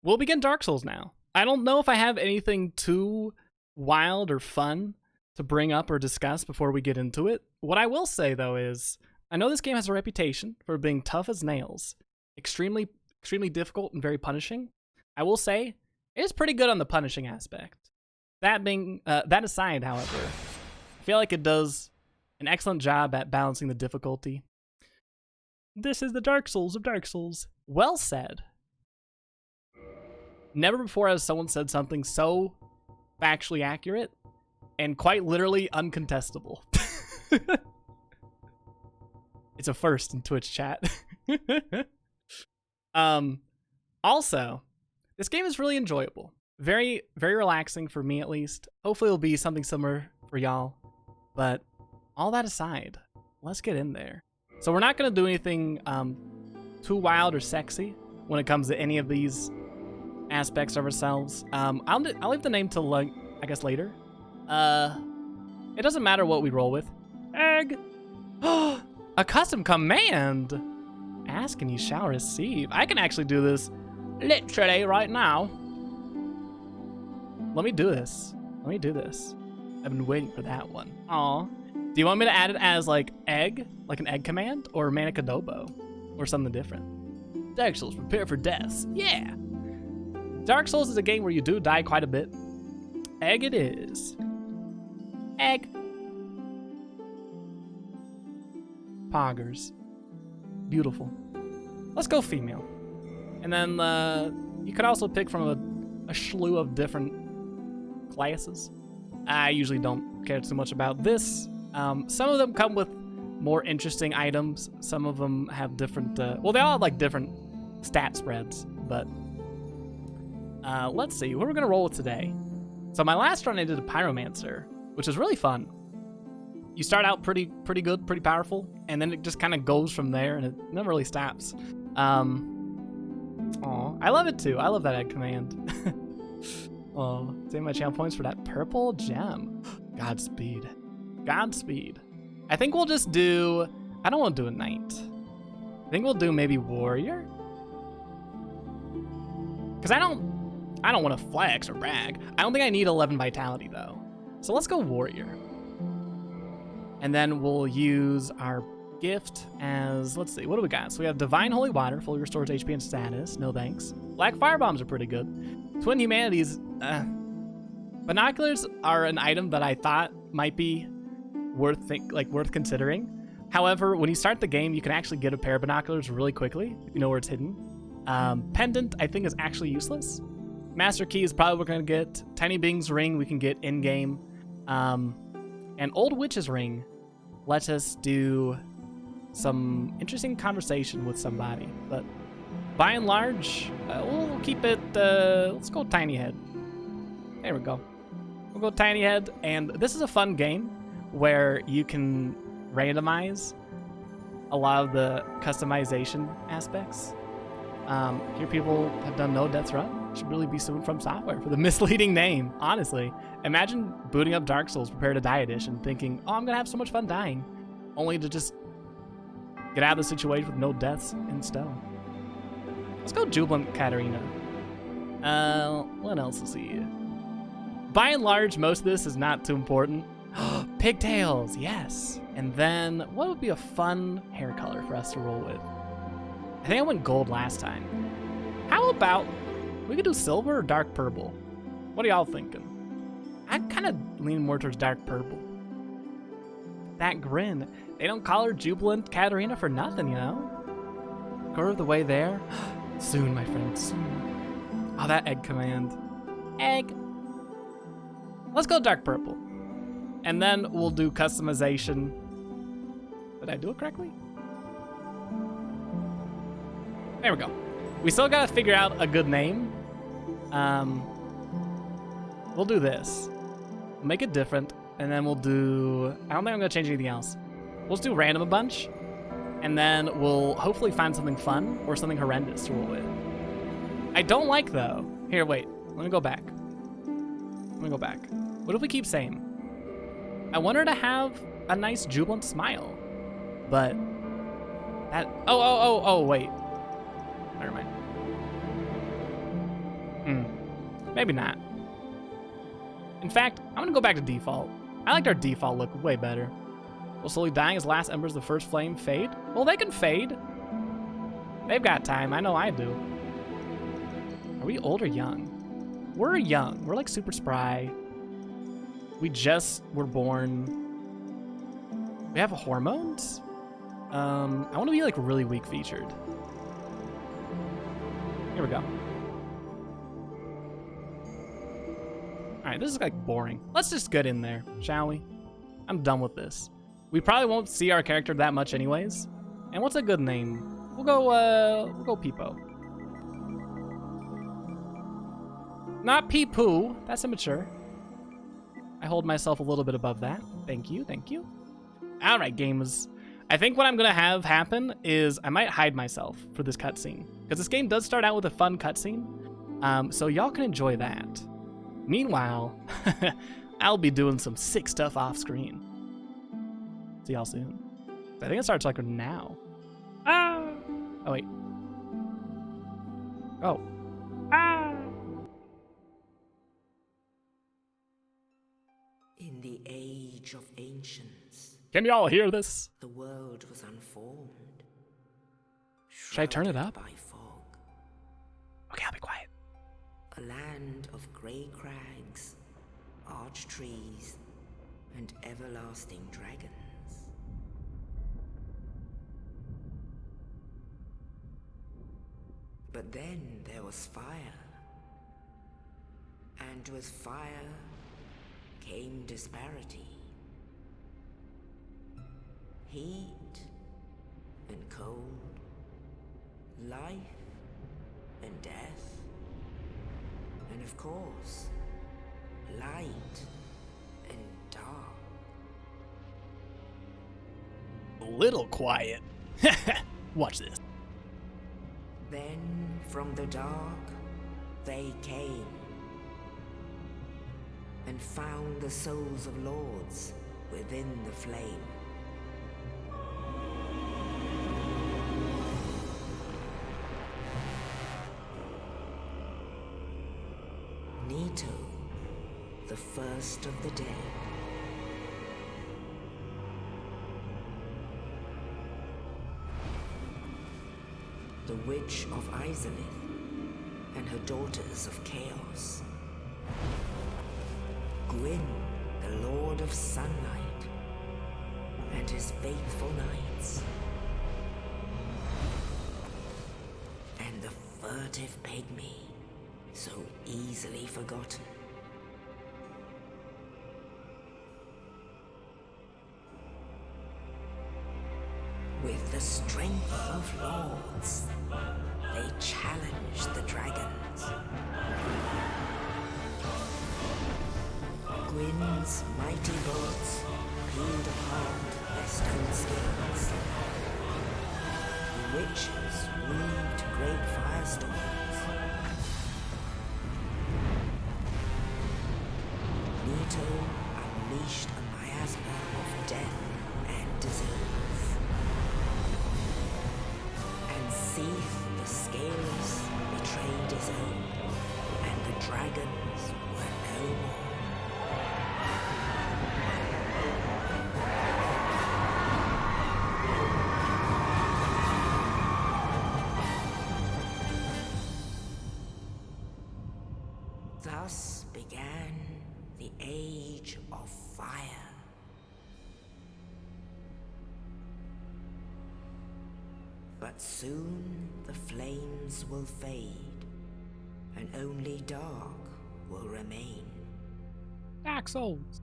we'll begin Dark Souls now. I don't know if I have anything too wild or fun to bring up or discuss before we get into it. What I will say, though, is I know this game has a reputation for being tough as nails, extremely difficult and very punishing. I will say it is pretty good on the punishing aspect. That aside, however, I feel like it does an excellent job at balancing the difficulty. This is the Dark Souls of Dark Souls. Well said. Never before has someone said something so factually accurate and quite literally uncontestable. It's a first in Twitch chat. Also, this game is really enjoyable. Very, very relaxing for me, at least. Hopefully it'll be something similar for y'all. But all that aside, let's get in there. So we're not going to do anything too wild or sexy when it comes to any of these aspects of ourselves. I'll leave the name till, I guess, later. It doesn't matter what we roll with. Egg! A custom command! Ask and you shall receive. I can actually do this literally right now. Let me do this. I've been waiting for that one. Aw. Do you want me to add it as like egg? Like an egg command? Or Manicadobo? Or something different? Dark Souls, prepare for death. Yeah! Dark Souls is a game where you do die quite a bit. Egg it is. Egg. Poggers. Beautiful. Let's go female. And then you could also pick from a slew of different classes. I usually don't care too much about this. Some of them come with more interesting items. Some of them have different, well, they all have like different stat spreads, but let's see, what we're gonna roll with today. So my last run I did a Pyromancer, which is really fun. You start out pretty good, pretty powerful, and then it just kind of goes from there, and it never really stops. Aw, I love it too. I love that egg command. Oh, save my channel points for that purple gem. Godspeed. Godspeed. I think we'll just do, I don't want to do a knight. I think we'll do maybe warrior. Because I don't want to flex or brag. I don't think I need 11 vitality though. So let's go warrior. And then we'll use our gift as, let's see, what do we got? So we have Divine Holy Water, fully restores HP and status. No thanks. Black Fire Bombs are pretty good. Twin Humanities, binoculars are an item that I thought might be worth considering. However, when you start the game, you can actually get a pair of binoculars really quickly if you know where it's hidden. Pendant, I think, is actually useless. Master Key is probably what we're gonna get. Tiny Bing's Ring we can get in-game. And Old Witch's Ring lets us do some interesting conversation with somebody. But by and large, we'll keep it, let's go Tiny Head. There we go. We'll go Tiny Head, and this is a fun game where you can randomize a lot of the customization aspects. Here people have done No Death Run. Should really be sued from Software for the misleading name, honestly. Imagine booting up Dark Souls Prepare to Die Edition thinking, oh, I'm gonna have so much fun dying, only to just get out of the situation with no deaths in stone. Let's go Jubilant Katarina. What else is here? By and large, most of this is not too important. Pigtails, yes. And then, what would be a fun hair color for us to roll with? I think I went gold last time. How about, we could do silver or dark purple? What are y'all thinking? I kind of lean more towards dark purple. That grin. They don't call her Jubilant Katarina for nothing, you know? Go the way there. Soon, my friend, soon. Oh, that egg command. Egg. Let's go dark purple. And then we'll do customization. Did I do it correctly? There we go. We still gotta figure out a good name. We'll do this. We'll make it different, and then we'll do, I don't think I'm gonna change anything else. We'll just do random a bunch, and then we'll hopefully find something fun or something horrendous to roll with. I don't like, though. Here, wait. Let me go back. What if we keep same? I want her to have a nice jubilant smile, but that, oh, wait. Never mind. Maybe not. In fact, I'm gonna go back to default. I liked our default look way better. Will slowly dying as last embers of the first flame fade? Well, they can fade. They've got time. I know I do. Are we old or young? We're young. We're like super spry. We just were born. We have hormones? I want to be like really weak featured. Here we go. All right, this is like boring. Let's just get in there, shall we? I'm done with this. We probably won't see our character that much anyways. And what's a good name? We'll go Peepo. Not Pee-poo. That's immature. I hold myself a little bit above that. Thank you, thank you. All right, gamers. I think what I'm gonna have happen is I might hide myself for this cutscene because this game does start out with a fun cutscene, so y'all can enjoy that. Meanwhile, I'll be doing some sick stuff off screen. See y'all soon. I think it starts like now. Ah! Oh wait. Oh. Ah! In the age of ancients, can y'all hear this? the world was unformed. Should I turn it up? By fog. Okay, I'll be quiet. A land of grey crags, arch trees, and everlasting dragons. But then there was fire, and with fire came disparity. Heat and cold, life and death, and of course, light and dark. A little quiet. Watch this. Then from the dark they came and found the souls of lords within the flame. Nito, the first of the dead. The Witch of Izalith and her daughters of Chaos. Gwyn, the Lord of Sunlight, and his faithful knights. And the furtive pygmy, so easily forgotten. With the strength of lords, they challenged the dragons. Gwyn's mighty bolts peeled apart their stone skins. The witches weaved great firestorms. Nito unleashed a miasma of death and disease. And Seath, the Scaleless, betrayed his own, and the dragons were no more. Thus began the Age of Fire. But soon the flames will fade, and only dark will remain. Dark Souls.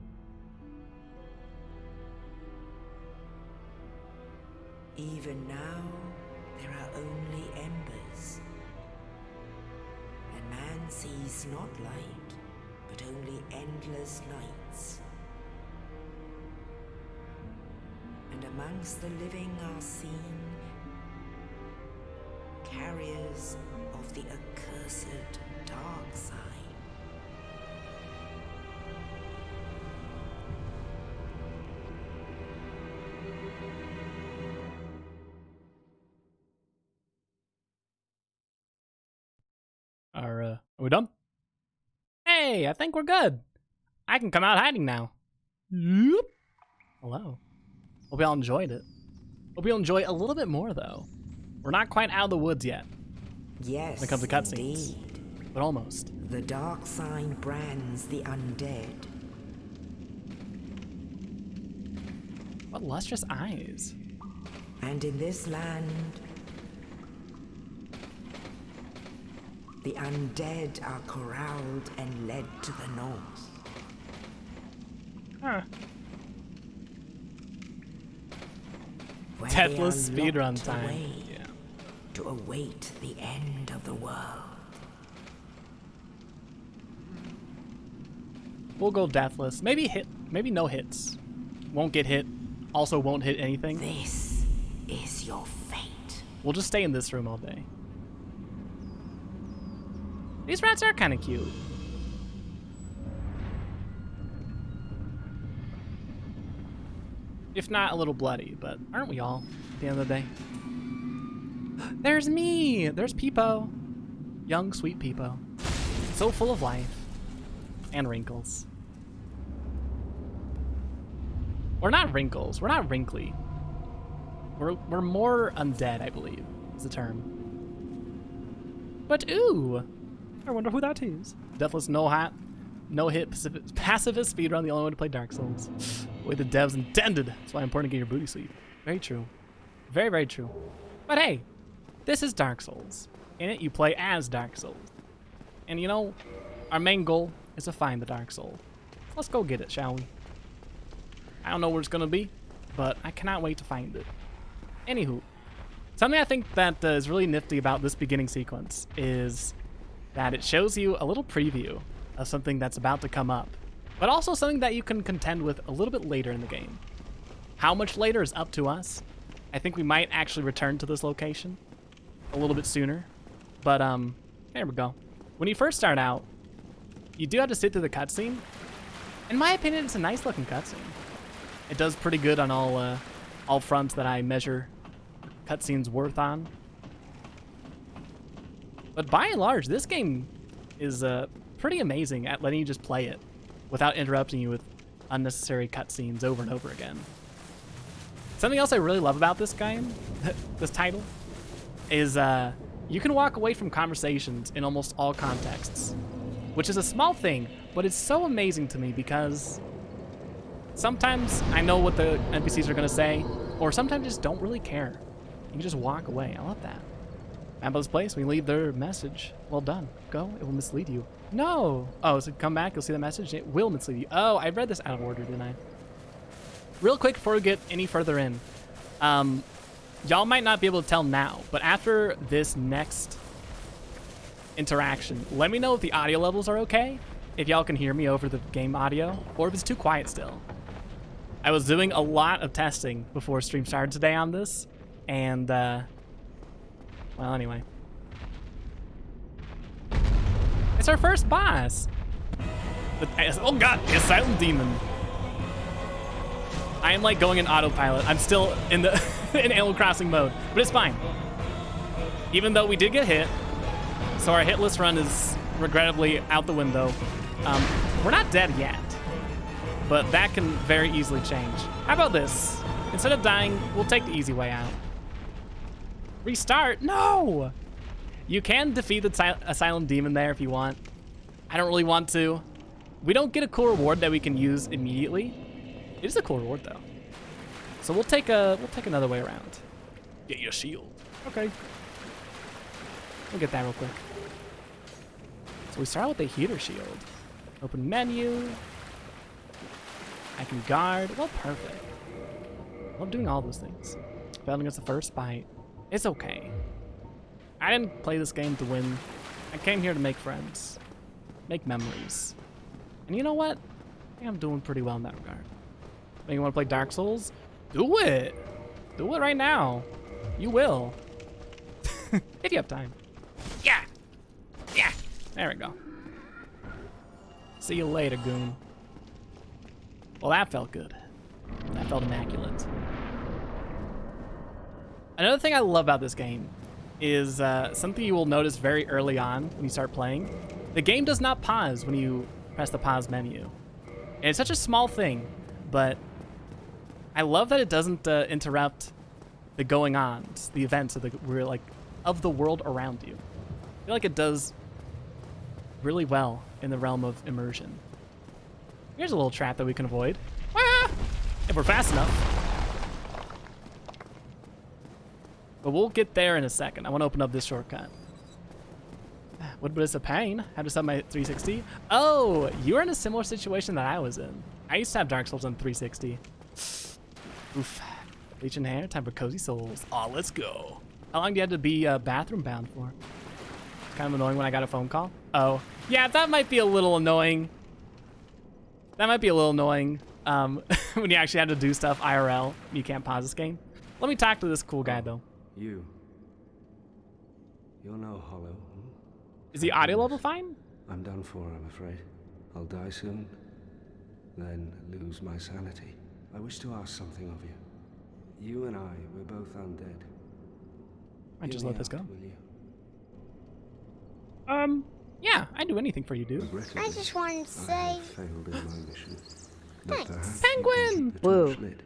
Even now, there are only embers. And man sees not light, but only endless nights. And amongst the living are seen carriers of the accursed dark side. Are we done? Hey, I think we're good. I can come out hiding now. Yep. Hello. Hope y'all enjoyed it. Hope you'll enjoy a little bit more, though. We're not quite out of the woods yet. Yes, when it comes to cutscenes, indeed. but almost. The dark sign brands the undead. What lustrous eyes. And in this land, the undead are corralled and led to the north. Huh. Where Deathless they are speedrun locked time. away Yeah. to await the end of the world. We'll go deathless. Maybe no hits. Won't get hit. Also won't hit anything. This is your fate. We'll just stay in this room all day. These rats are kind of cute. If not a little bloody, but aren't we all at the end of the day? There's me! There's Peepo. Young, sweet Peepo. So full of life. And wrinkles. We're not wrinkles. We're not wrinkly. We're more undead, I believe, is the term. But ooh! I wonder who that is. Deathless, no hit, pacifist speedrun, the only way to play Dark Souls. The way the devs intended. That's why it's important to get your booty sleep. Very true. Very, very true. But hey, this is Dark Souls. In it, you play as Dark Souls. And you know, our main goal is to find the Dark Soul. Let's go get it, shall we? I don't know where it's gonna be, but I cannot wait to find it. Anywho, something I think that is really nifty about this beginning sequence is that it shows you a little preview of something that's about to come up, but also something that you can contend with a little bit later in the game. How much later is up to us. I think we might actually return to this location a little bit sooner, but there we go. When you first start out, you do have to sit through the cutscene. In my opinion, it's a nice looking cutscene. It does pretty good on all fronts that I measure cutscenes worth on. But by and large, this game is pretty amazing at letting you just play it without interrupting you with unnecessary cutscenes over and over again. Something else I really love about this game, this title, is you can walk away from conversations in almost all contexts, which is a small thing, but it's so amazing to me because sometimes I know what the NPCs are gonna say, or sometimes just don't really care. You can just walk away. I love that. Map of this place, we leave their message. Well done. Go, it will mislead you. No! Oh, so come back, you'll see the message, it will mislead you. Oh, I read this out of order, didn't I? Real quick before we get any further in, y'all might not be able to tell now, but after this next interaction, let me know if the audio levels are okay, if y'all can hear me over the game audio, or if it's too quiet still. I was doing a lot of testing before stream started today on this, and well, anyway. It's our first boss. Oh god, the Asylum Demon. I am like going in autopilot. I'm still in the in Animal Crossing mode, but it's fine. Even though we did get hit, so our hitless run is regrettably out the window. We're not dead yet, but that can very easily change. How about this? Instead of dying, we'll take the easy way out. Restart? No! You can defeat the Asylum Demon there if you want. I don't really want to. We don't get a cool reward that we can use immediately. It is a cool reward though. So we'll take another way around. Get your shield. Okay. We'll get that real quick. So we start with the heater shield. Open menu. I can guard. Well, perfect. I'm doing all those things. Failed against the first bite. It's okay. I didn't play this game to win. I came here to make friends. Make memories. And you know what? I think I'm doing pretty well in that regard. You want to play Dark Souls? Do it! Do it right now. You will. If you have time. Yeah! Yeah! There we go. See you later, goon. Well, that felt good. That felt immaculate. Another thing I love about this game is something you will notice very early on when you start playing. The game does not pause when you press the pause menu. And it's such a small thing, but I love that it doesn't interrupt the going-ons, the events of the world around you. I feel like it does really well in the realm of immersion. Here's a little trap that we can avoid. Ah! If we're fast enough. But we'll get there in a second. I want to open up this shortcut. What is a pain? How to sub my 360? Oh, you're in a similar situation that I was in. I used to have Dark Souls on 360. Oof. Bleaching hair, time for cozy souls. Aw, let's go. How long do you have to be bathroom bound for? It's kind of annoying when I got a phone call. Oh, yeah, that might be a little annoying. That might be a little annoying when you actually have to do stuff IRL and you can't pause this game. Let me talk to this cool guy, though. You're no hollow. Is the audio level fine? I'm done for, I'm afraid. I'll die soon, then lose my sanity. I wish to ask something of you. You and I, we're both undead. I just Hear let me this go. out, will you? Yeah, I'd do anything for you, dude. Regrettably, I just wanted to I say have failed in my mission. But Thanks. perhaps Penguin! you can keep the Woo. torch lit.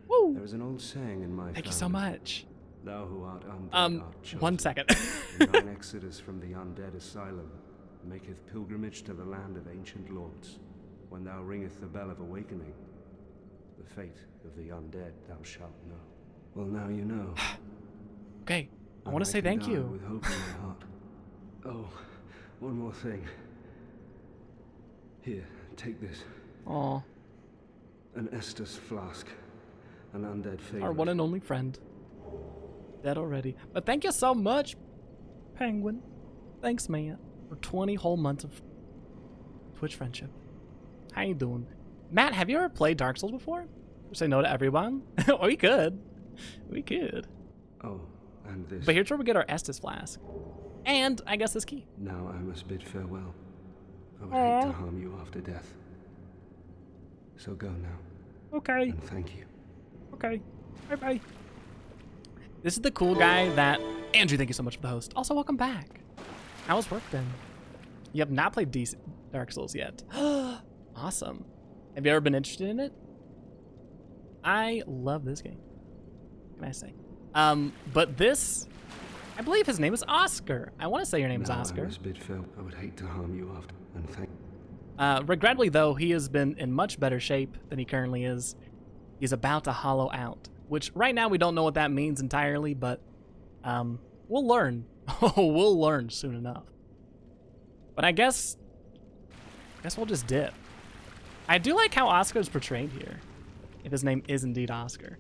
Woo! There is an old saying in my Thank you so family. much. Thou who art undead art chosen. 1 second. And thine exodus from the undead asylum maketh pilgrimage to the land of ancient lords. When thou ringeth the bell of awakening, the fate of the undead thou shalt know. Well, now you know. Okay, I And want to say can thank die you. with hope in my heart. Oh, one more thing. Here, take this. Aw, An Estus Flask. An undead favorite. our one and only friend. Dead already. But thank you so much, Penguin. Thanks, man, for 20 whole months of Twitch friendship. How you doing? Matt, have you ever played Dark Souls before? Say no to everyone? We could. We could. Oh, and this. But here's where we get our Estus Flask. And I guess this key. Now I must bid farewell. I would Aw. hate to harm you after death. So go now, Okay. and thank you. Okay. Bye-bye. This is the cool guy that... Andrew, thank you so much for the host. Also, welcome back. How's work been? You have not played Dark Souls yet. Awesome. Have you ever been interested in it? I love this game. What can I say? But this... I believe his name is Oscar. I want to say your name is Now I Oscar. must bid farewell. I would hate to harm you after, and thank. Regrettably, though, he has been in much better shape than he currently is. He's about to hollow out, which right now we don't know what that means entirely, but we'll learn. We'll learn soon enough. But I guess we'll just dip. I do like how Oscar is portrayed here, if his name is indeed Oscar.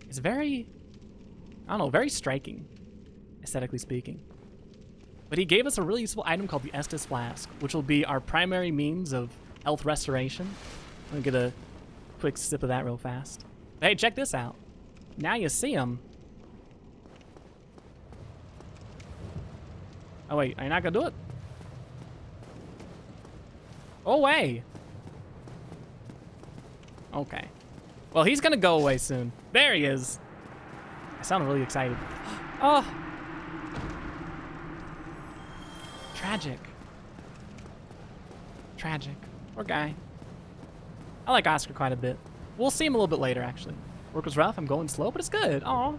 It's very, I don't know, very striking, aesthetically speaking. But he gave us a really useful item called the Estus Flask, which will be our primary means of health restoration. Let me get a quick sip of that real fast. But hey, check this out. Now you see him. Oh wait, are you not gonna do it? Go away. Okay. Well, he's gonna go away soon. There he is. I sound really excited. Oh. Tragic. Tragic. Poor guy. I like Oscar quite a bit. We'll see him a little bit later, actually. Work was rough. I'm going slow, but it's good. Aw.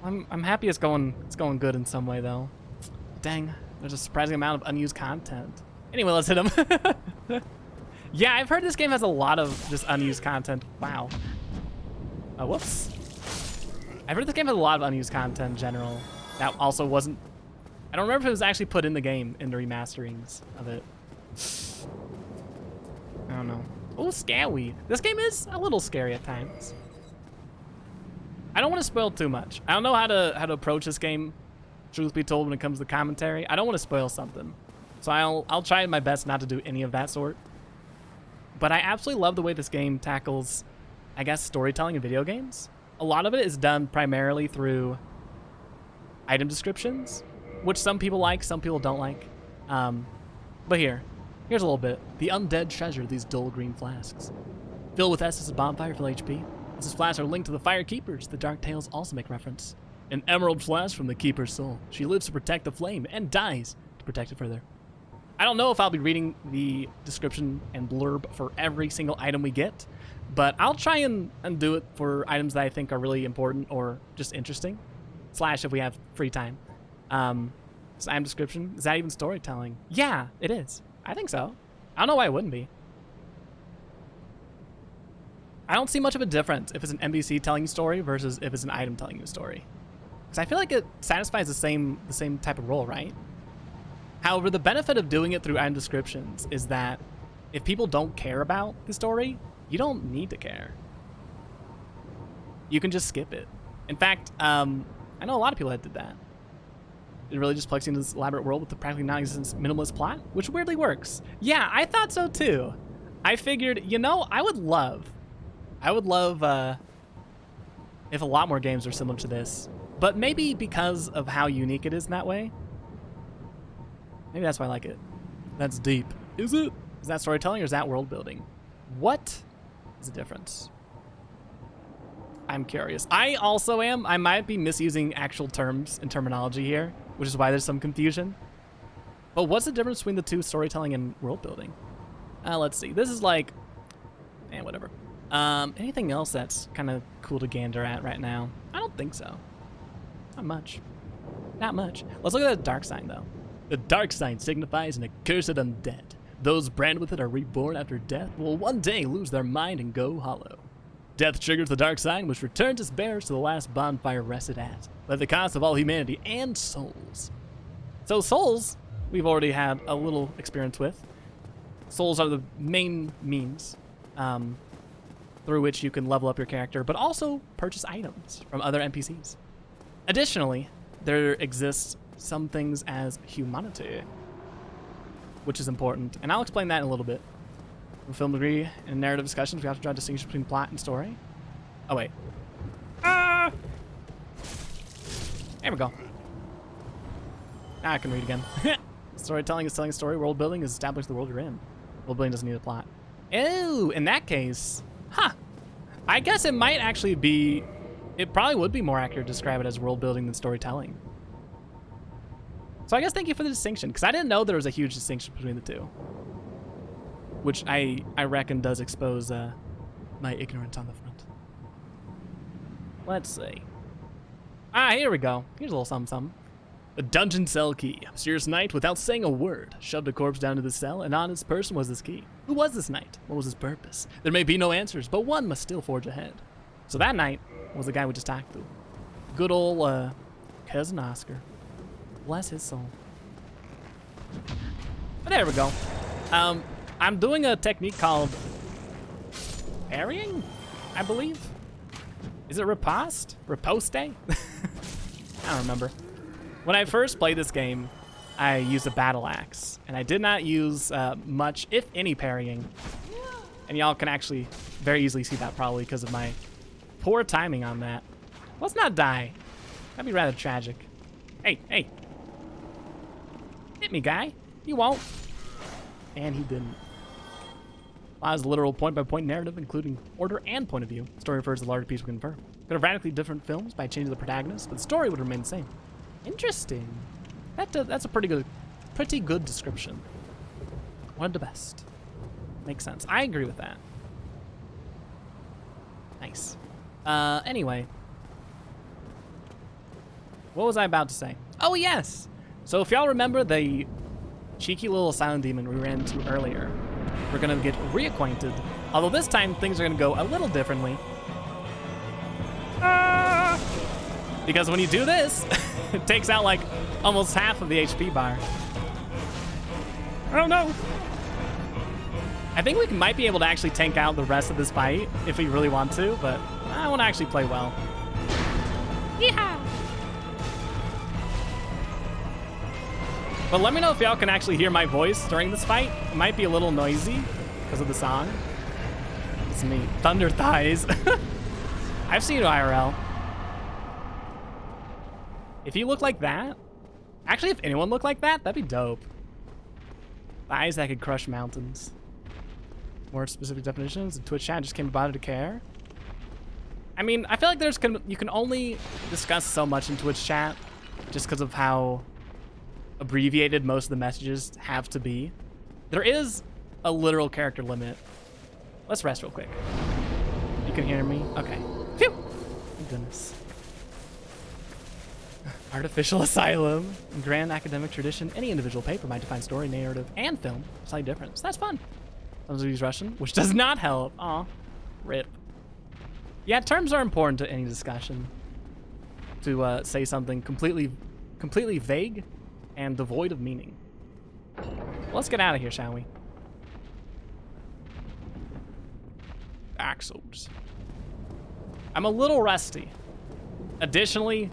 I'm happy it's going good in some way, though. Dang. There's a surprising amount of unused content. Anyway, let's hit him. Yeah, I've heard this game has a lot of just unused content. Wow. Whoops. I've heard this game has a lot of unused content in general. That also wasn't... I don't remember if it was actually put in the game, in the remasterings of it. I don't know. Oh, scary. This game is a little scary at times. I don't want to spoil too much. I don't know how to approach this game, truth be told, when it comes to commentary. I don't want to spoil something. So I'll try my best not to do any of that sort. But I absolutely love the way this game tackles, I guess, storytelling in video games. A lot of it is done primarily through item descriptions, which some people like, some people don't like. But here's a little bit. The undead treasure these dull green flasks. Filled with Estus' bonfire full HP. Estus flasks are linked to the fire keepers. The dark tales also make reference. An emerald flask from the Keeper's soul. She lives to protect the flame and dies to protect it further. I don't know if I'll be reading the description and blurb for every single item we get, but I'll try and do it for items that I think are really important or just interesting. Slash if we have free time. This item description, is that even storytelling? Yeah, it is. I think so. I don't know why it wouldn't be. I don't see much of a difference if it's an NPC telling you a story versus if it's an item telling you a story. Because I feel like it satisfies the same type of role, right? However, the benefit of doing it through item descriptions is that if people don't care about the story, you don't need to care. You can just skip it. In fact, I know a lot of people that did that. It really just plugs you into this elaborate world with the practically non-existent minimalist plot, which weirdly works. Yeah, I thought so too. I figured, you know, I would love if a lot more games were similar to this, but maybe because of how unique it is in that way. Maybe that's why I like it. That's deep. Is it? Is that storytelling or is that world building? What is the difference? I'm curious. I also am. I might be misusing actual terms and terminology here, which is why there's some confusion. But what's the difference between the two, storytelling and world building? Let's see. This is like, whatever. Anything else that's kind of cool to gander at right now? I don't think so. Not much. Not much. Let's look at the dark sign, though. The dark sign signifies an accursed undead. Those branded with it are reborn after death will one day lose their mind and go hollow. Death triggers the dark sign, which returns its bearers to the last bonfire rested at, at the cost of all humanity and souls. So souls, we've already had a little experience with. Souls are the main means through which you can level up your character, but also purchase items from other NPCs. Additionally, there exists some things as humanity, which is important, and I'll explain that in a little bit. In film degree and narrative discussions, we have to draw a distinction between plot and story. Oh, wait. Ah! There we go. Now I can read again. Storytelling is telling a story. World building is establishing the world you're in. World building doesn't need a plot. Oh, in that case, I guess it might actually be, it probably would be more accurate to describe it as world building than storytelling. So I guess thank you for the distinction, because I didn't know there was a huge distinction between the two. Which I reckon does expose my ignorance on the front. Let's see. Here we go. Here's a little something, something. A dungeon cell key. A mysterious knight, without saying a word, shoved a corpse down to the cell, and on his person was this key. Who was this knight? What was his purpose? There may be no answers, but one must still forge ahead. So that knight was the guy we just talked to. Good old cousin Oscar. Bless his soul. But there we go. I'm doing a technique called parrying, I believe. Is it riposte? Riposte? I don't remember. When I first played this game, I used a battle axe, and I did not use much, if any, parrying. And y'all can actually very easily see that probably because of my poor timing on that. Let's not die. That'd be rather tragic. Hey, hey. Hit me, guy. You won't. And he didn't. Allows literal point-by-point narrative, including order and point of view. The story refers to the larger piece we confer. Could have radically different films by changing the protagonist, but the story would remain the same. Interesting. That's a pretty good description. One of the best. Makes sense. I agree with that. Nice. Anyway. What was I about to say? Oh, yes! So if y'all remember the cheeky little silent demon we ran into earlier, we're gonna get reacquainted. Although this time things are gonna go a little differently. Because when you do this, it takes out like almost half of the HP bar. Oh no! I think we might be able to actually tank out the rest of this fight if we really want to, but I want to actually play well. Yeehaw! But let me know if y'all can actually hear my voice during this fight. It might be a little noisy because of the song. It's me, Thunder Thighs. I've seen you IRL. If you look like that, actually if anyone looked like that, that'd be dope. Thighs that could crush mountains. More specific definitions. The Twitch chat just came about to care. I mean, I feel like you can only discuss so much in Twitch chat just because of how abbreviated most of the messages have to be. There is a literal character limit. Let's rest real quick. You can hear me? Okay. Phew! Thank goodness. Artificial Asylum. In grand academic tradition, any individual paper might define story, narrative, and film. Slight difference. That's fun. Sometimes we use Russian, which does not help. Aw. Rip. Yeah, terms are important to any discussion. To say something completely vague and devoid of meaning. Let's get out of here, shall we? Axles. I'm a little rusty. Additionally,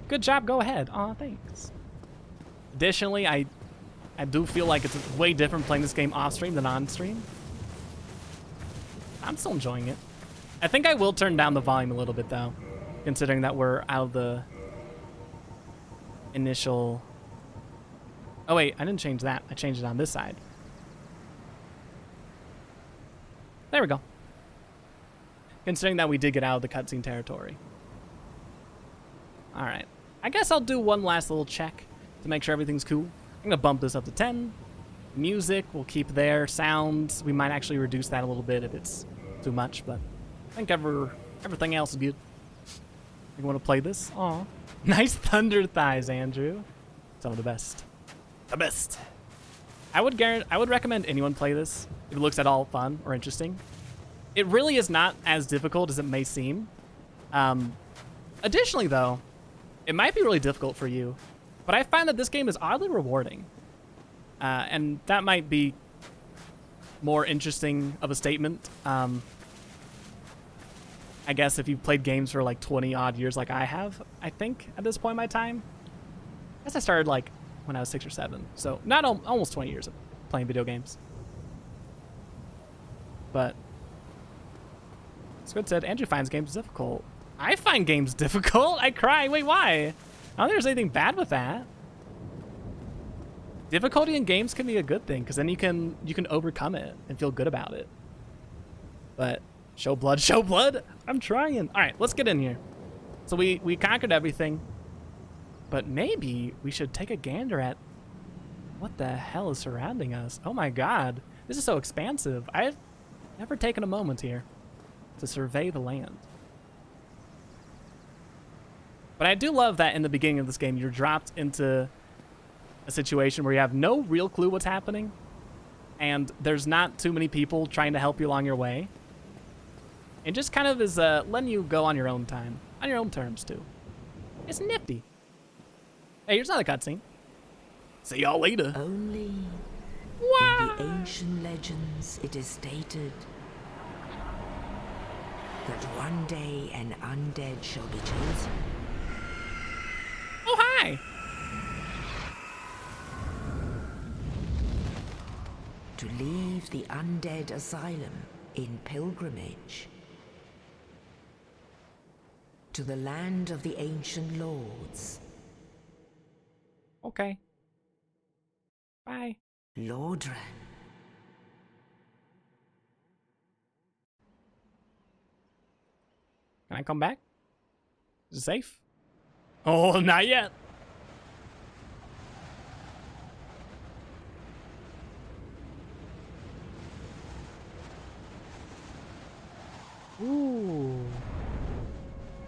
good job, go ahead. Aw, thanks. Additionally, I do feel like it's way different playing this game off-stream than on-stream. I'm still enjoying it. I think I will turn down the volume a little bit, though, considering that we're out of the initial... Oh, wait, I didn't change that. I changed it on this side. There we go. Considering that we did get out of the cutscene territory. All right. I guess I'll do one last little check to make sure everything's cool. I'm going to bump this up to 10. Music, we'll keep there. Sounds, we might actually reduce that a little bit if it's too much, but I think everything else is good. You want to play this? Aw. Nice thunder thighs, Andrew. Some of the best. The best. I would recommend anyone play this if it looks at all fun or interesting. It really is not as difficult as it may seem. Additionally, though, it might be really difficult for you, but I find that this game is oddly rewarding. And that might be more interesting of a statement. I guess if you've played games for like 20 odd years like I have, I think, at this point in my time. I guess I started like when I was 6 or 7. So not almost 20 years of playing video games. But Squid said, Andrew finds games difficult. I find games difficult? I cry. Wait, why? I don't think there's anything bad with that. Difficulty in games can be a good thing, because then you can overcome it and feel good about it. But show blood, show blood. I'm trying. All right, let's get in here. So we conquered everything, but maybe we should take a gander at what the hell is surrounding us. Oh my God, this is so expansive. I've never taken a moment here to survey the land. But I do love that in the beginning of this game, you're dropped into a situation where you have no real clue what's happening, and there's not too many people trying to help you along your way. It just kind of is letting you go on your own time, on your own terms too. It's nifty. Hey, here's another cutscene. See y'all later. Only Wow. in the ancient legends it is stated that one day an undead shall be chosen. Oh, hi. To leave the undead asylum in pilgrimage to the land of the ancient lords. Okay. Bye. Lordran. Can I come back? Is it safe? Oh, not yet. Ooh.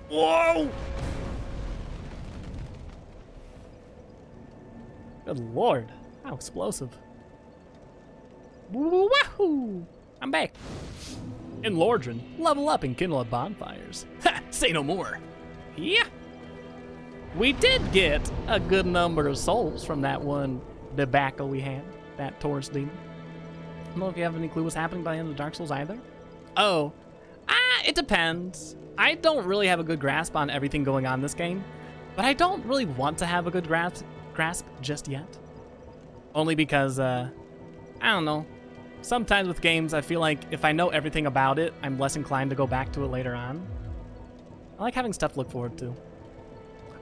Whoa! Good lord. How explosive. Wahoo! I'm back. In Lordran, level up and kindle at bonfires. Ha! Say no more. Yeah. We did get a good number of souls from that one debacle we had, that Taurus Demon. I don't know if you have any clue what's happening by the end of Dark Souls either. Oh, it depends. I don't really have a good grasp on everything going on in this game, but I don't really want to have a good grasp just yet. Only because, I don't know. Sometimes with games, I feel like if I know everything about it, I'm less inclined to go back to it later on. I like having stuff to look forward to.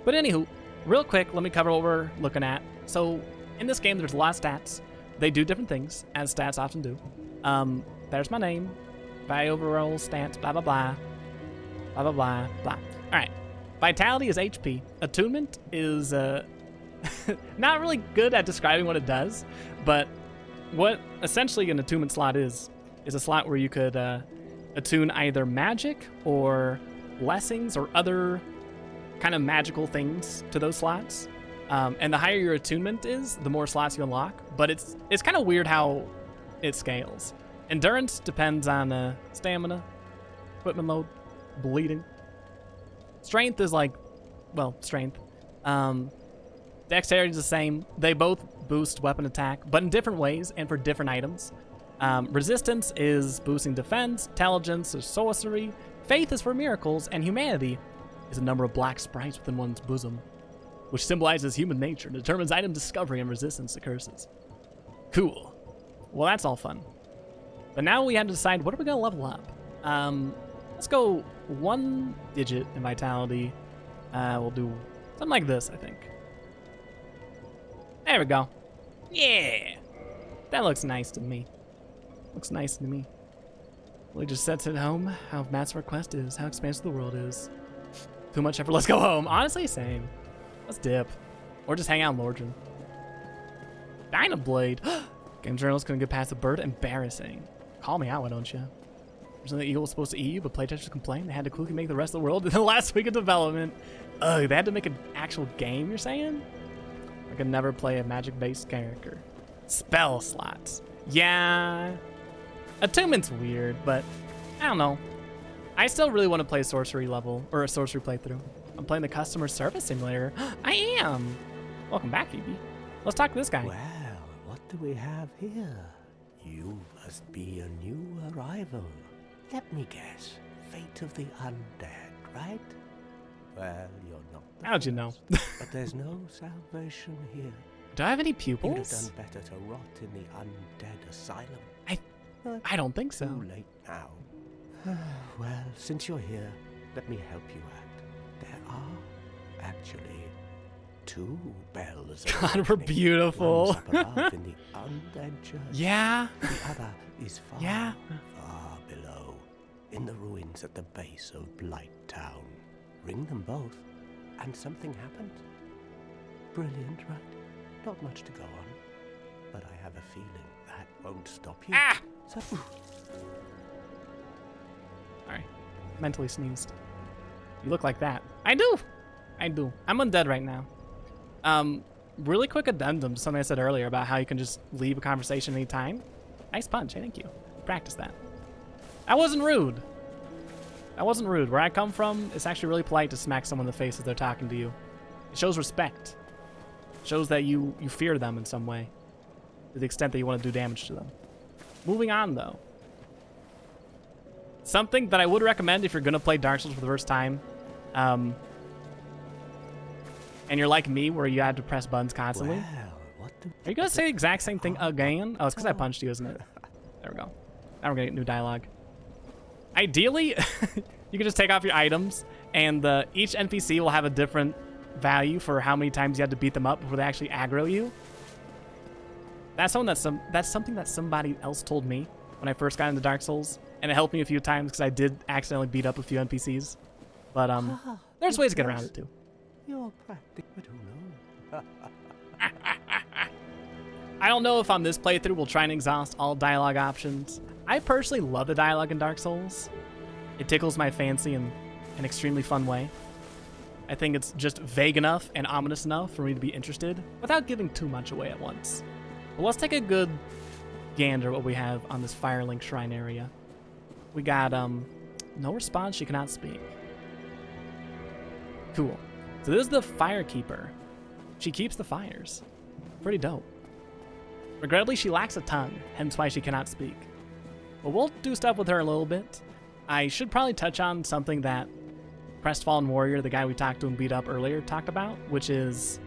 But anywho, real quick, let me cover what we're looking at. So, in this game, there's a lot of stats. They do different things, as stats often do. There's my name. By overall stats, blah, blah, blah. Blah, blah, blah, blah. All right. Vitality is HP. Attunement is not really good at describing what it does, but what essentially an attunement slot is a slot where you could attune either magic or blessings or other kind of magical things to those slots. And the higher your attunement is, the more slots you unlock. But it's kind of weird how it scales. Endurance depends on stamina, equipment load, bleeding. Strength is like, well, strength. Dexterity is the same. They both boost weapon attack, but in different ways and for different items. Resistance is boosting defense. Intelligence is sorcery. Faith is for miracles. And humanity is a number of black sprites within one's bosom, which symbolizes human nature and determines item discovery and resistance to curses. Cool. Well, that's all fun. But now we have to decide, what are we going to level up? Let's go 1 digit in vitality. We'll do something like this, I think. There we go. Yeah. That looks nice to me. Looks nice to me. Well, he just sets it home how Matt's request is, how expansive the world is. Too much effort, let's go home. Honestly, same. Let's dip. Or just hang out in Lordran. Dynablade. Game journalists couldn't get past the bird. Embarrassing. Call me out, why don't you? Originally, the eagle was supposed to eat you, but playtesters complained they had to quickly make the rest of the world in the last week of development. Ugh, they had to make an actual game, you're saying? I could never play a magic-based character. Spell slots. Yeah. Attunement's weird, but I don't know. I still really want to play sorcery level, or a sorcery playthrough. I'm playing the customer service simulator. I am. Welcome back, Phoebe. Let's talk to this guy. Well, what do we have here? You must be a new arrival. Let me guess. Fate of the undead, right? Well, you're not. How'd you know? But there's no salvation here. Do I have any You'd have pupils? done better to rot in the undead asylum. I don't think so. Too late now. Well, since you're here, let me help you out. There are actually 2 bells. God, we're beautiful. One's up above in the undead church. Yeah. The other is far, Yeah. far below, in the ruins at the base of Blight Town. Ring them both, and something happens. Brilliant, right? Not much to go on, but I have a feeling that won't stop you. Ah! So, Sorry. Mentally sneezed. You look like that. I do. I do. I'm undead right now. Really quick addendum to something I said earlier about how you can just leave a conversation anytime. Nice punch. Hey, thank you. Practice that. That wasn't rude. That wasn't rude. Where I come from, it's actually really polite to smack someone in the face as they're talking to you. It shows respect. It shows that you fear them in some way, to the extent that you want to do damage to them. Moving on, though. Something that I would recommend if you're going to play Dark Souls for the first time, and you're like me, where you had to press buttons constantly. well, what do Are you going to say the exact same thing again? Oh, it's because I punched you, isn't it? There we go. Now we're going to get new dialogue. Ideally, you can just take off your items, and each NPC will have a different value for how many times you have to beat them up before they actually aggro you. That's something that somebody else told me when I first got into Dark Souls, and it helped me a few times because I did accidentally beat up a few NPCs. But there's ways to get around it too. You're practically, but who knows? I don't know if on this playthrough we'll try and exhaust all dialogue options. I personally love the dialogue in Dark Souls. It tickles my fancy in an extremely fun way. I think it's just vague enough and ominous enough for me to be interested without giving too much away at once. But let's take a good gander at what we have on this Firelink Shrine area. We got, no response, she cannot speak. Cool. So this is the Firekeeper. She keeps the fires. Pretty dope. Regrettably, she lacks a tongue, hence why she cannot speak. But we'll do stuff with her a little bit. I should probably touch on something that Crestfallen Warrior, the guy we talked to and beat up earlier, talked about, which is...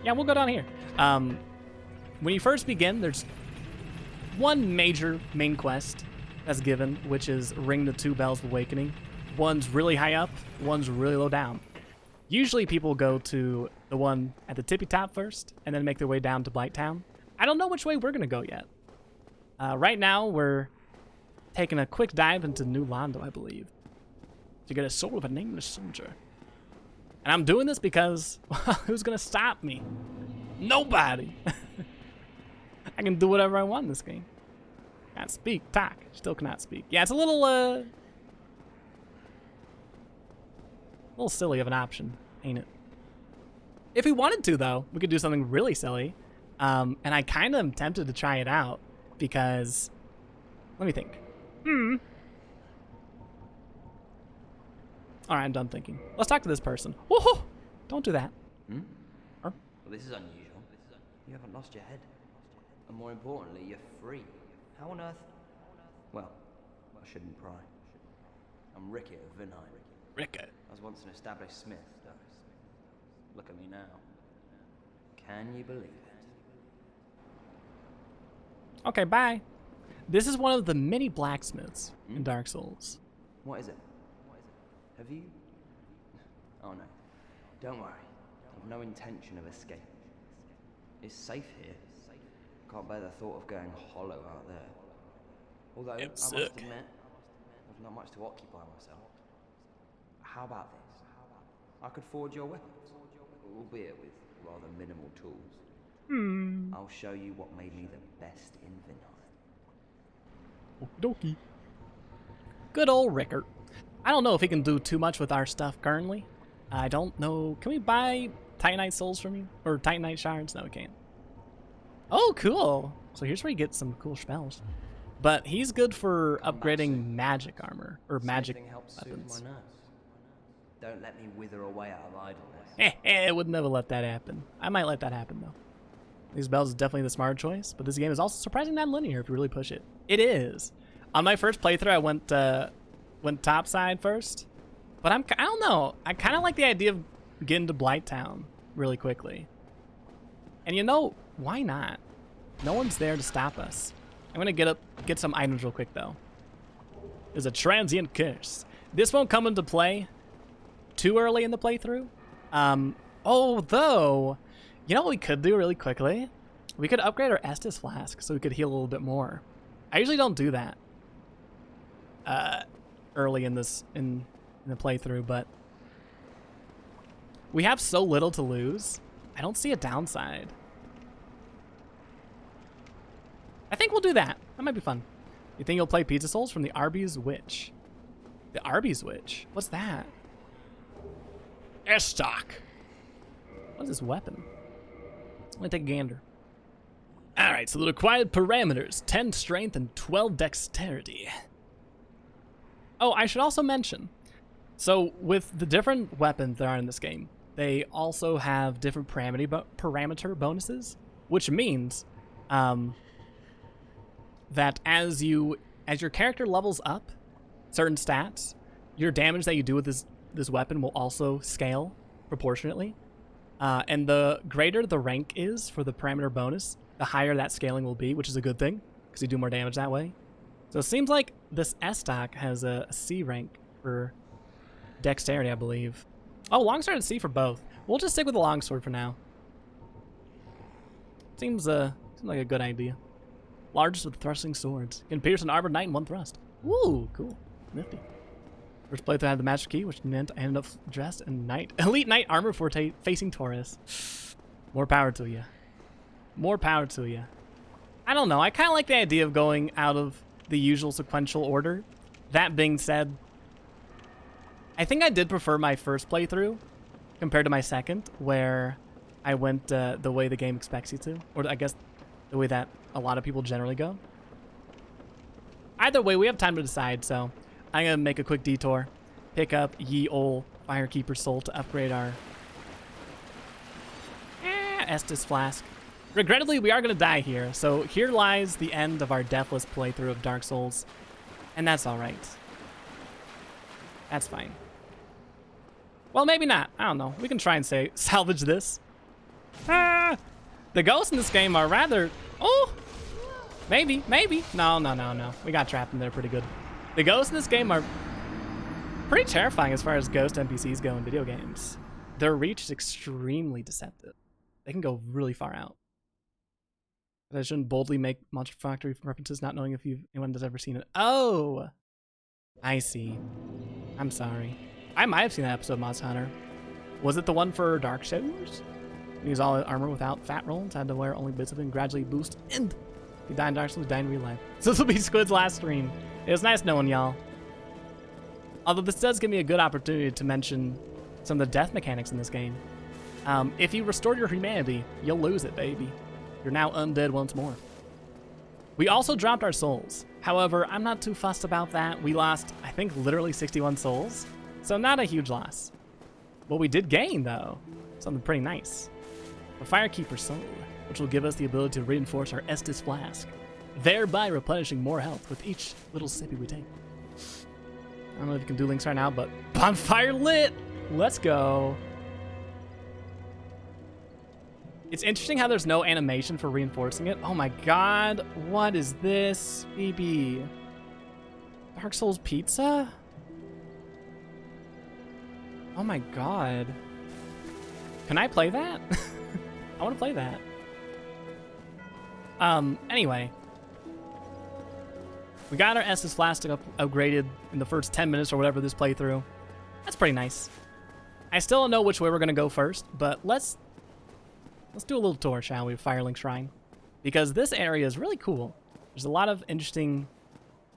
Yeah, we'll go down here. When you first begin, there's one major main quest that's given, which is ring the 2 bells of awakening. One's really high up, one's really low down. Usually people go to the one at the tippy top first, and then make their way down to Blight Town. I don't know which way we're going to go yet. Right now, we're taking a quick dive into New Londo, I believe. to get a soul of a nameless soldier. And I'm doing this because, well, who's gonna stop me? Nobody! I can do whatever I want in this game. Can't speak, talk. Still cannot speak. Yeah, it's a little silly of an option, ain't it? If we wanted to, though, we could do something really silly. And I kind of am tempted to try it out because, let me think. All right, I'm done thinking. Let's talk to this person. Woohoo! Don't do that. Well, this is unusual. You haven't lost your head. And more importantly, you're free. How on earth? Well, I shouldn't pry. I'm Rickett of Vinheim. Rickett. I was once an established smith, though. Look at me now. Can you believe it? Okay, bye. This is one of the many blacksmiths in Dark Souls. What is it? Have you? Oh no. Don't worry. I've no intention of escape. It's safe here. Can't bear the thought of going hollow out there. Although, I must admit, there's not much to occupy myself. How about this? I could forge your weapons, albeit with rather minimal tools. I'll show you what made me the best in Vinheim. Okie dokie. Good old Rickert. I don't know if he can do too much with our stuff currently. I don't know. Can we buy Titanite souls from you? Or Titanite shards? No, we can't. Oh, cool. So here's where you get some cool spells. But he's good for upgrading magic armor. Or magic weapons. My nerves. Don't let me wither away out of idleness. I would never let that happen. I might let that happen, though. These bells is definitely the smart choice, but this game is also surprisingly non-linear if you really push it. It is. On my first playthrough, I went topside first, but I don't know. I kind of like the idea of getting to Blighttown really quickly. And you know, why not? No one's there to stop us. I'm gonna get some items real quick though. There's a transient curse. This won't come into play too early in the playthrough. Although, you know what we could do really quickly? We could upgrade our Estus Flask so we could heal a little bit more. I usually don't do that early in the playthrough, but we have so little to lose. I don't see a downside. I think we'll do that. That might be fun. You think you'll play Pizza Souls from the Arby's Witch? The Arby's Witch? What's that? Estoc. What is this weapon? Let me take a gander. Alright, so the required parameters, 10 strength and 12 dexterity. Oh, I should also mention, so with the different weapons that are in this game, they also have different parameter bonuses, which means that as your character levels up certain stats, your damage that you do with this weapon will also scale proportionately. And the greater the rank is for the parameter bonus, the higher that scaling will be, which is a good thing, because you do more damage that way. So it seems like this Estoc has a C rank for dexterity, I believe. Oh, longsword and C for both. We'll just stick with the longsword for now. Seems like a good idea. Largest of thrusting swords. Can pierce an armored knight in one thrust. Woo, cool. Nifty. First playthrough had the magic key, which meant I ended up dressed in elite knight armor for facing Taurus. More power to you. More power to you. I don't know. I kind of like the idea of going out of the usual sequential order. That being said, I think I did prefer my first playthrough compared to my second, where I went the way the game expects you to, or I guess the way that a lot of people generally go. Either way, we have time to decide, so I'm gonna make a quick detour, pick up ye ol' Firekeeper Soul to upgrade our Estus Flask. Regrettably, we are gonna die here, so here lies the end of our deathless playthrough of Dark Souls, and that's alright. That's fine. Well, maybe not. I don't know. We can try and salvage this. The ghosts in this game are rather... Oh! Maybe. No. We got trapped in there pretty good. The ghosts in this game are pretty terrifying as far as ghost NPCs go in video games. Their reach is extremely deceptive. They can go really far out. I shouldn't boldly make Monster Factory references, not knowing if anyone has ever seen it. Oh! I see. I'm sorry. I might have seen that episode of Monster Hunter. Was it the one for Dark Shadows? Use all the armor without fat rolls. Had to wear only bits of it and gradually boost. And if you die in Dark Souls, die in real life. So this will be Squid's last stream. It was nice knowing y'all. Although this does give me a good opportunity to mention some of the death mechanics in this game. If you restore your humanity, you'll lose it, baby. You're now undead once more. We also dropped our souls. However, I'm not too fussed about that. We lost, I think, literally 61 souls. So not a huge loss. What we did gain, though, something pretty nice. A Firekeeper soul, which will give us the ability to reinforce our Estus Flask, thereby replenishing more health with each little sippy we take. I don't know if you can do links right now, but bonfire lit! Let's go. It's interesting how there's no animation for reinforcing it. Oh my god, what is this, BB? Dark Souls pizza? Oh my god. Can I play that? I want to play that. Anyway. We got our Estus Flask upgraded in the first 10 minutes or whatever this playthrough. That's pretty nice. I still don't know which way we're going to go first, but let's do a little tour, shall we, of Firelink Shrine. Because this area is really cool. There's a lot of interesting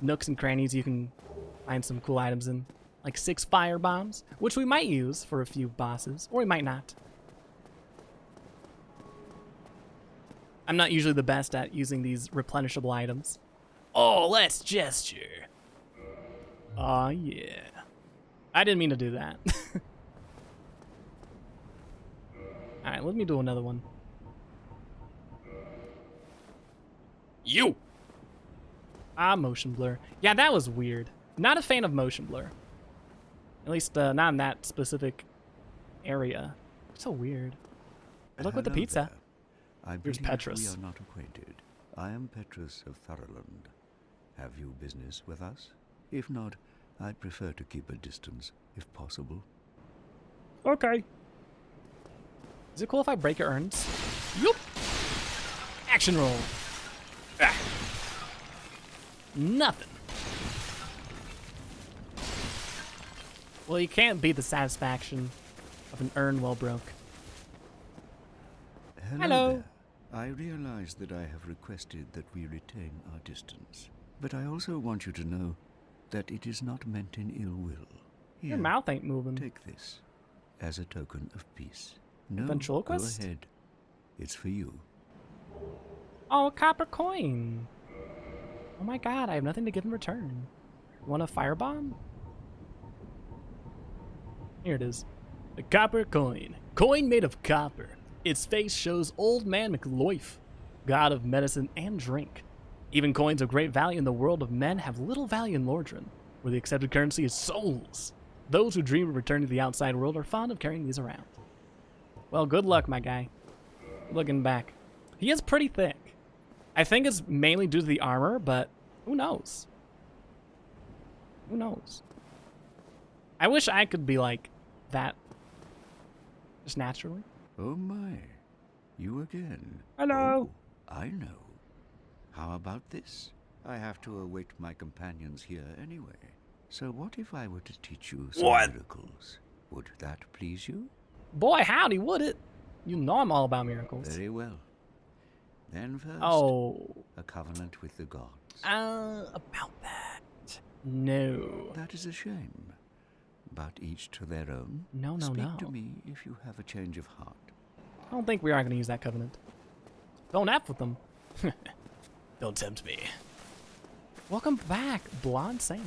nooks and crannies you can find some cool items in. Like 6 fire bombs, which we might use for a few bosses, or we might not. I'm not usually the best at using these replenishable items. Oh, let's gesture. Oh, yeah. I didn't mean to do that. Alright, let me do another one. You! Motion blur. Yeah, that was weird. Not a fan of motion blur. At least not in that specific area. So weird. Look with the pizza. Here's Petrus. We are not acquainted. I am Petrus of Thoroland. Have you business with us? If not, I'd prefer to keep a distance, if possible. Okay. Is it cool if I break your urns? Yup. Action roll. Ah. Nothing. Well, you can't beat the satisfaction of an urn well broke. Hello. There. I realize that I have requested that we retain our distance, but I also want you to know that it is not meant in ill will. Here, your mouth ain't moving. Take this as a token of peace. No, ventriloquist? Go ahead. It's for you. Oh, a copper coin. Oh my god, I have nothing to give in return. You want a firebomb? Here it is. A copper coin. Coin made of copper. Its face shows Old Man McLoif, god of medicine and drink. Even coins of great value in the world of men have little value in Lordran, where the accepted currency is souls. Those who dream of returning to the outside world are fond of carrying these around. Well, good luck, my guy. Looking back. He is pretty thick. I think it's mainly due to the armor, but who knows? Who knows? I wish I could be like that. Just naturally. Oh my. You again. Hello. Oh, I know. How about this? I have to await my companions here anyway. So what if I were to teach you some miracles? Would that please you? Boy, howdy, would it? You know I'm all about miracles. Very well. Then first, a covenant with the gods. About that. No. That is a shame. But each to their own. No. Speak to me if you have a change of heart. I don't think we are going to use that covenant. Don't F with them. Don't tempt me. Welcome back, Blonde Saint.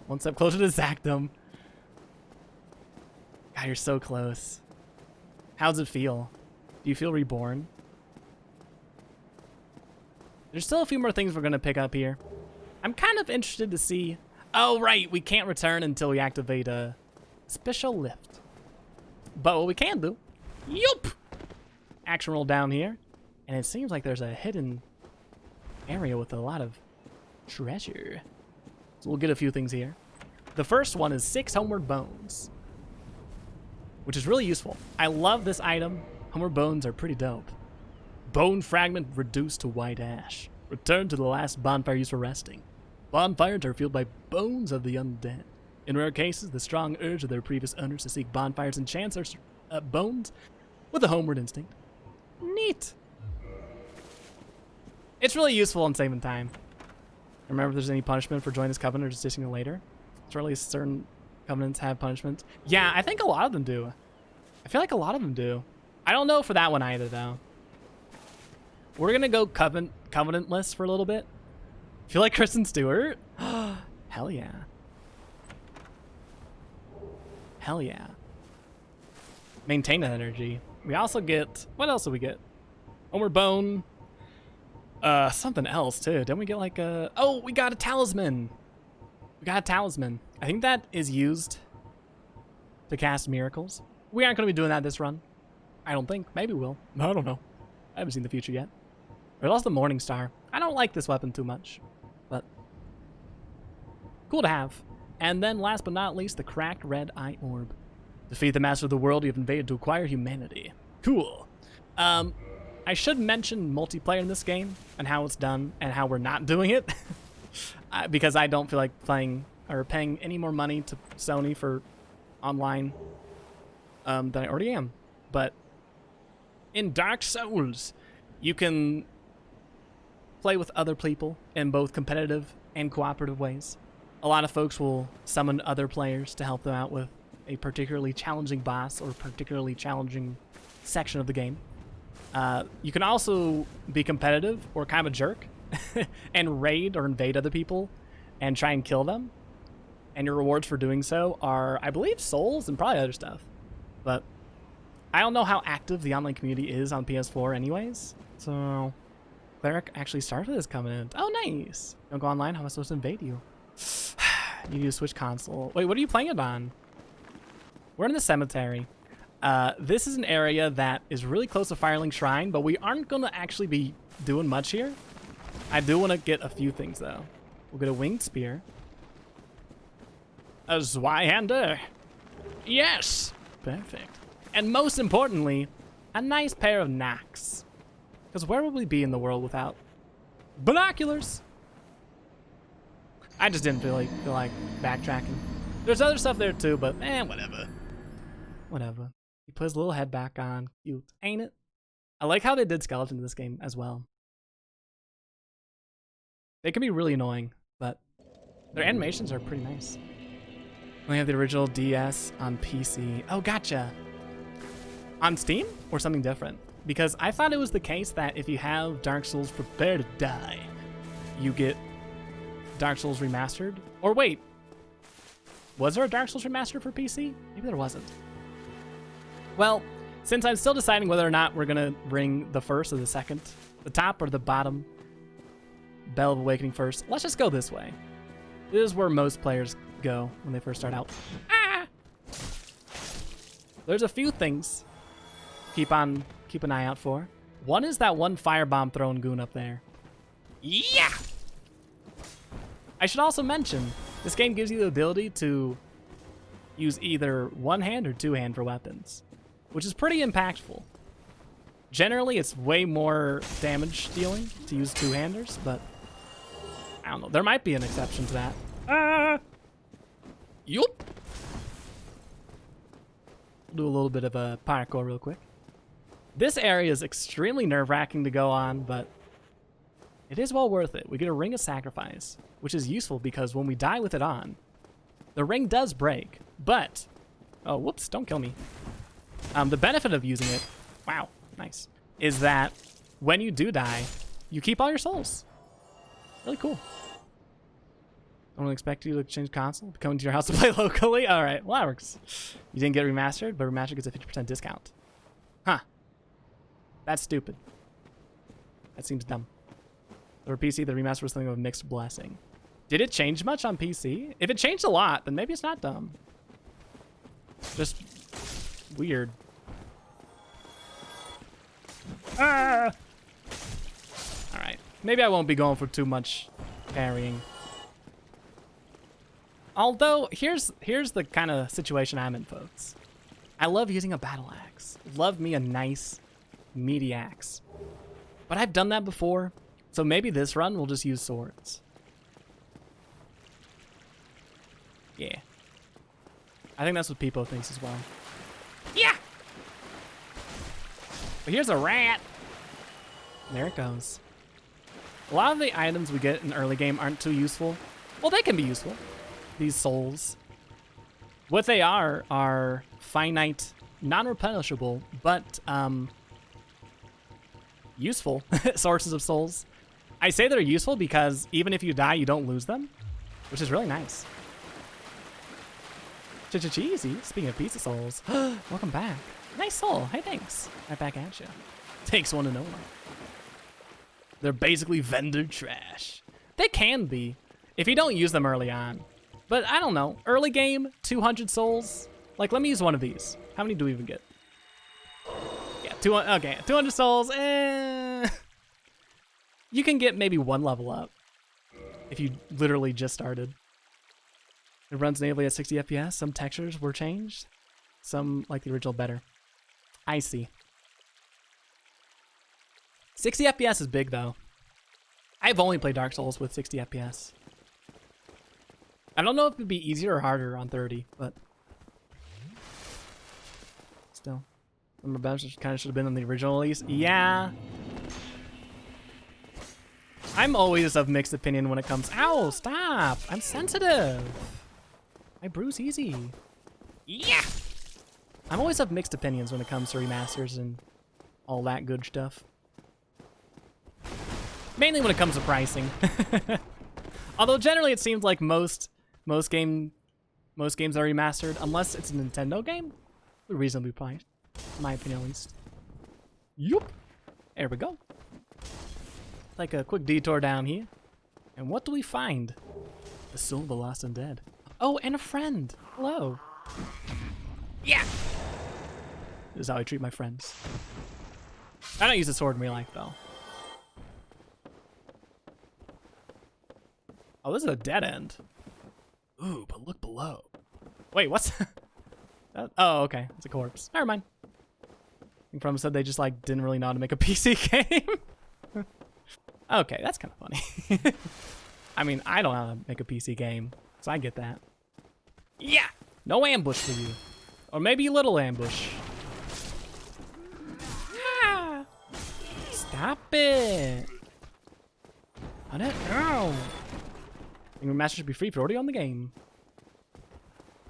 One step closer to Zactum. God, you're so close. How's it feel? Do you feel reborn? There's still a few more things we're going to pick up here. I'm kind of interested to see... Oh, right, we can't return until we activate a special lift. But what we can do... Yup! Action roll down here. And it seems like there's a hidden area with a lot of treasure. So we'll get a few things here. The first one is 6 homeward bones, which is really useful. I love this item. Homeward bones are pretty dope. Bone fragment reduced to white ash. Return to the last bonfire used for resting. Bonfires are fueled by bones of the undead. In rare cases, the strong urge of their previous owners to seek bonfires and chants are bones with a homeward instinct. Neat. It's really useful in saving time. Remember if there's any punishment for joining this covenant or just ditching it later. Certainly certain covenants have punishments. Yeah, I think a lot of them do. I feel like a lot of them do. I don't know for that one either, though. We're gonna go covenantless for a little bit. Feel like Kristen Stewart? Hell yeah. Hell yeah. Maintain that energy. We also get, what else do we get? Homeward Bone. Something else too. Didn't we get like a, oh, we got a talisman. We got a talisman. I think that is used to cast miracles. We aren't going to be doing that this run. I don't think. Maybe we'll. I don't know. I haven't seen the future yet. There's also the Morning Star. I don't like this weapon too much, but cool to have. And then last but not least, the cracked red eye orb. Defeat the master of the world you have invaded to acquire humanity. Cool. I should mention multiplayer in this game and how it's done and how we're not doing it because I don't feel like playing or paying any more money to Sony for online than I already am. But in Dark Souls, you can play with other people in both competitive and cooperative ways. A lot of folks will summon other players to help them out with a particularly challenging boss or particularly challenging section of the game. You can also be competitive or kind of a jerk and raid or invade other people and try and kill them. And your rewards for doing so are, I believe, souls and probably other stuff. But I don't know how active the online community is on PS4 anyways. So Cleric actually started this covenant. Oh, nice. Don't go online. How am I supposed to invade you? You need to switch console. Wait, what are you playing it on? We're in the cemetery. This is an area that is really close to Firelink Shrine, but we aren't going to actually be doing much here. I do want to get a few things, though. We'll get a winged spear. A Zweihander. Yes! Perfect. And most importantly, a nice pair of knocks. Because where would we be in the world without binoculars? I just didn't feel like backtracking. There's other stuff there too, but whatever. Whatever. He put his little head back on. Cute, ain't it? I like how they did skeleton in this game as well. They can be really annoying, but their animations are pretty nice. We have the original DS on PC. Oh, gotcha. On Steam or something different? Because I thought it was the case that if you have Dark Souls Prepare to Die, you get Dark Souls Remastered. Or wait, was there a Dark Souls Remastered for PC? Maybe there wasn't. Well, since I'm still deciding whether or not we're gonna bring the first or the second, the top or the bottom Bell of Awakening first, let's just go this way. This is where most players go when they first start out. Ah! There's a few things keep an eye out for. One is that one firebomb throwing goon up there. Yeah! I should also mention, this game gives you the ability to use either one hand or two hand for weapons, which is pretty impactful. Generally, it's way more damage dealing to use two-handers, but I don't know. There might be an exception to that. Yup. Do a little bit of a parkour real quick. This area is extremely nerve-wracking to go on, but it is well worth it. We get a Ring of Sacrifice, which is useful because when we die with it on, the ring does break, but... Oh, whoops, don't kill me. The benefit of using it, wow, nice, is that when you do die, you keep all your souls. Really cool. I don't expect you to change console, coming to your house to play locally. All right, well, that works. You didn't get remastered, but remastered gets a 50% discount. Huh. That's stupid. That seems dumb. For PC, the remaster was something of a mixed blessing. Did it change much on PC? If it changed a lot, then maybe it's not dumb. Just weird. Ah! All right. Maybe I won't be going for too much parrying. Although, here's the kind of situation I'm in, folks. I love using a battle axe. Love me a nice, meaty axe. But I've done that before, so maybe this run we'll just use swords. Yeah. I think that's what Peepo thinks as well. Yeah! But here's a rat. There it goes. A lot of the items we get in the early game aren't too useful. Well, they can be useful. These souls. What they are finite, non-replenishable, but useful sources of souls. I say they're useful because even if you die, you don't lose them, which is really nice. Cheesy. Speaking of pizza souls, welcome back. Nice soul. Hey, thanks. Right back at you. Takes one to know one. They're basically vendor trash. They can be if you don't use them early on. But I don't know. Early game, 200 souls. Like, let me use one of these. How many do we even get? Yeah, 200. Okay, 200 souls. You can get maybe one level up if you literally just started. It runs natively at 60 FPS. Some textures were changed. Some like the original better. I see. 60 FPS is big though. I've only played Dark Souls with 60 FPS. I don't know if it'd be easier or harder on 30, but still. Some of the benches kind of should have been on the original at least. Yeah. I'm always of mixed opinion when it comes. Ow, stop. I'm sensitive. I bruise easy. Yeah. I'm always of mixed opinions when it comes to remasters and all that good stuff. Mainly when it comes to pricing. Although generally it seems like most games are remastered, unless it's a Nintendo game, they're reasonably priced, in my opinion at least. Yup. There we go. Like a quick detour down here. And what do we find? The soul of the lost and dead. Oh, and a friend. Hello. Yeah. This is how I treat my friends. I don't use the sword in real life though. Oh, this is a dead end. Ooh, but look below. Wait, what's that? Oh, okay. It's a corpse. Never mind. I think From said they just like didn't really know how to make a PC game. Okay, that's kind of funny. I mean, I don't know how to make a PC game, so I get that. Yeah! No ambush for you. Or maybe a little ambush. Ah! Stop it! On it? No! I think Master should be free for already on the game.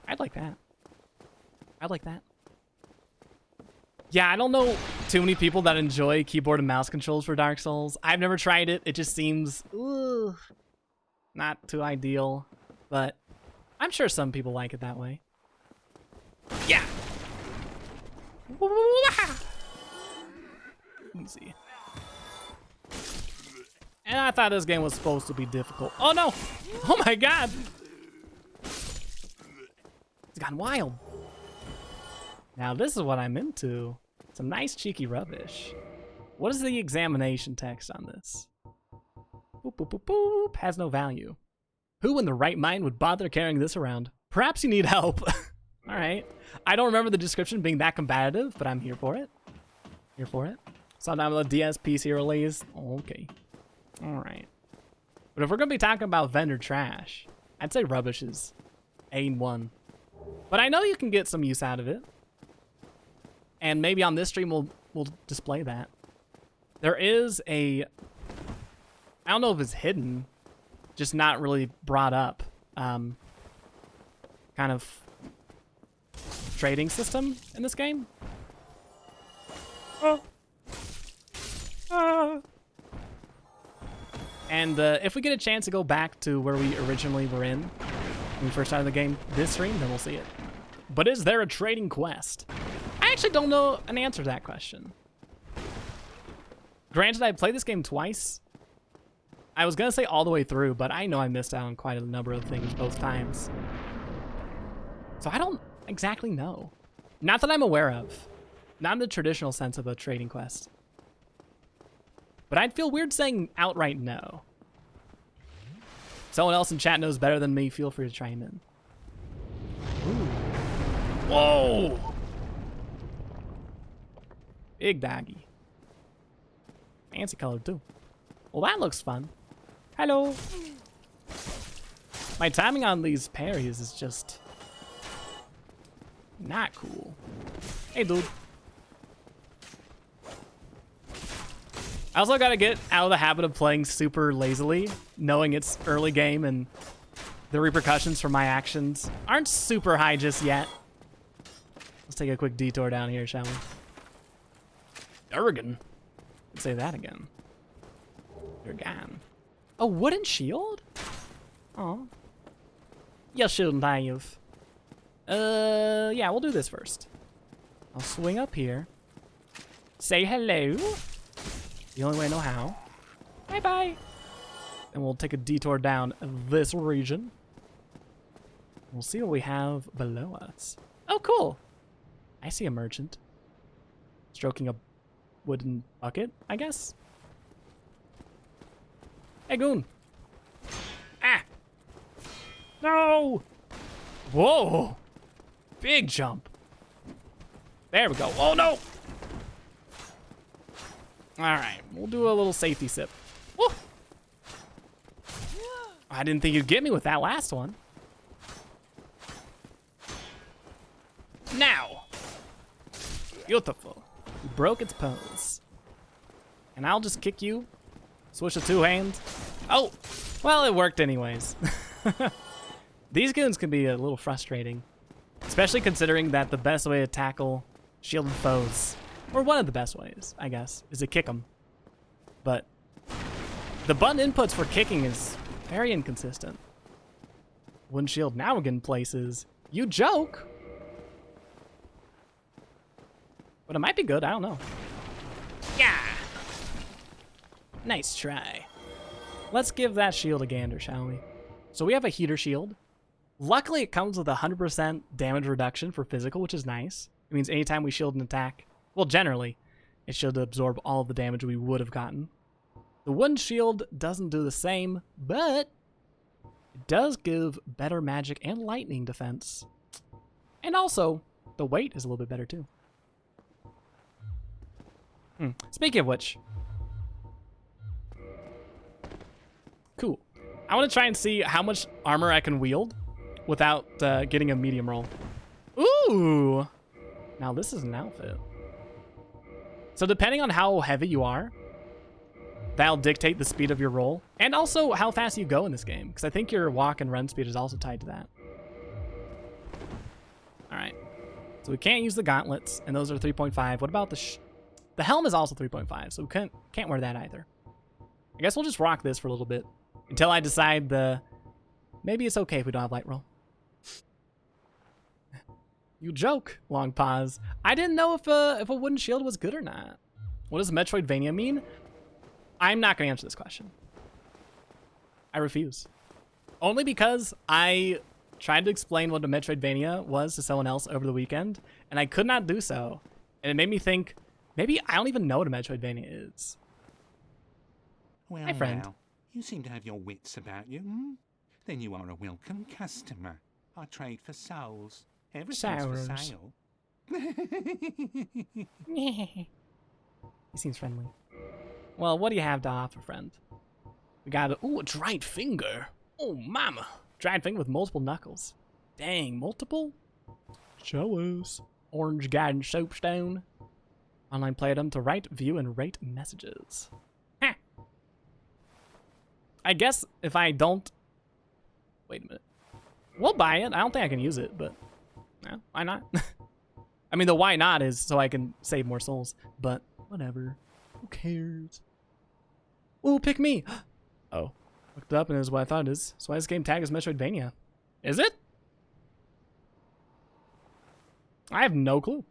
I'd like that. I'd like that. Yeah, I don't know too many people that enjoy keyboard and mouse controls for Dark Souls. I've never tried it. It just seems not too ideal, but I'm sure some people like it that way. Yeah. Let me see. And I thought this game was supposed to be difficult. Oh no! Oh my god! It's gone wild. Now this is what I'm into. Some nice cheeky rubbish. What is the examination text on this? Boop, boop, boop, boop. Has no value. Who in the right mind would bother carrying this around? Perhaps you need help. Alright. I don't remember the description being that combative, but I'm here for it. Here for it. Sometime with a DS PC release. Okay. Alright. But if we're going to be talking about vendor trash, I'd say rubbish is A1. But I know you can get some use out of it. And maybe on this stream we'll display that. There is a... I don't know if it's hidden, just not really brought up, kind of trading system in this game. Oh. Ah. And if we get a chance to go back to where we originally were in when we first started the game this stream, then we'll see it. But is there a trading quest? I actually don't know an answer to that question. Granted, I played this game twice. I was gonna say all the way through, but I know I missed out on quite a number of things both times. So I don't exactly know. Not that I'm aware of. Not in the traditional sense of a trading quest. But I'd feel weird saying outright no. Someone else in chat knows better than me, feel free to chime in. Ooh. Whoa! Big doggy. Fancy color too. Well, that looks fun. Hello. My timing on these parries is just Not cool. Hey, dude. I also gotta get out of the habit of playing super lazily, knowing it's early game and the repercussions for my actions aren't super high just yet. Let's take a quick detour down here, shall we? Durgan. Let's say that again. Durgan. A wooden shield? Oh. You shouldn't have. Yeah, we'll do this first. I'll swing up here. Say hello. The only way I know how. Bye-bye. And we'll take a detour down this region. We'll see what we have below us. Oh, cool. I see a merchant. Stroking a wooden bucket, I guess. Hey, goon. Ah. No. Whoa. Big jump. There we go. Oh, no. All right. We'll do a little safety sip. Woo. I didn't think you'd get me with that last one. Now. Beautiful. You broke its pose. And I'll just kick you. Switch the two hands. Oh, well, it worked anyways. These goons can be a little frustrating, especially considering that the best way to tackle shielded foes, or one of the best ways, I guess, is to kick them. But the button inputs for kicking is very inconsistent. Wooden shield now again places. You joke. But it might be good, I don't know. Yeah. Nice try. Let's give that shield a gander, shall we? So we have a heater shield. Luckily, it comes with 100% damage reduction for physical, which is nice. It means anytime we shield an attack, well, generally, it should absorb all of the damage we would have gotten. The wooden shield doesn't do the same, but it does give better magic and lightning defense. And also, the weight is a little bit better too. Speaking of which, cool. I want to try and see how much armor I can wield without getting a medium roll. Ooh! Now this is an outfit. So depending on how heavy you are, that'll dictate the speed of your roll, and also how fast you go in this game, because I think your walk and run speed is also tied to that. All right. So we can't use the gauntlets, and those are 3.5. What about the helm is also 3.5, so we can't wear that either. I guess we'll just rock this for a little bit until I decide maybe it's okay if we don't have light roll. You joke. Long pause. I didn't know if a wooden shield was good or not. What does Metroidvania mean? I'm not going to answer this question. I refuse. Only because I tried to explain what a Metroidvania was to someone else over the weekend, and I could not do so. And it made me think, maybe I don't even know what a Metroidvania is. Well, Hi, friend. well, you seem to have your wits about you. Then you are a welcome customer. I trade for souls. Everything's for Sours. sale. He seems friendly. Well, what do you have to offer, friend? We got a dried finger. Oh, mama. Dried finger with multiple knuckles. Dang, multiple? Jealous. Orange guiding soapstone. Online play item to write, view, and rate messages. Heh. I guess if I don't... Wait a minute. We'll buy it. I don't think I can use it, but... Yeah, why not? I mean, the why not is so I can save more souls, but whatever. Who cares? Ooh, pick me! Oh. Looked up and it is what I thought it is. So why is this game tagged as Metroidvania? Is it? I have no clue.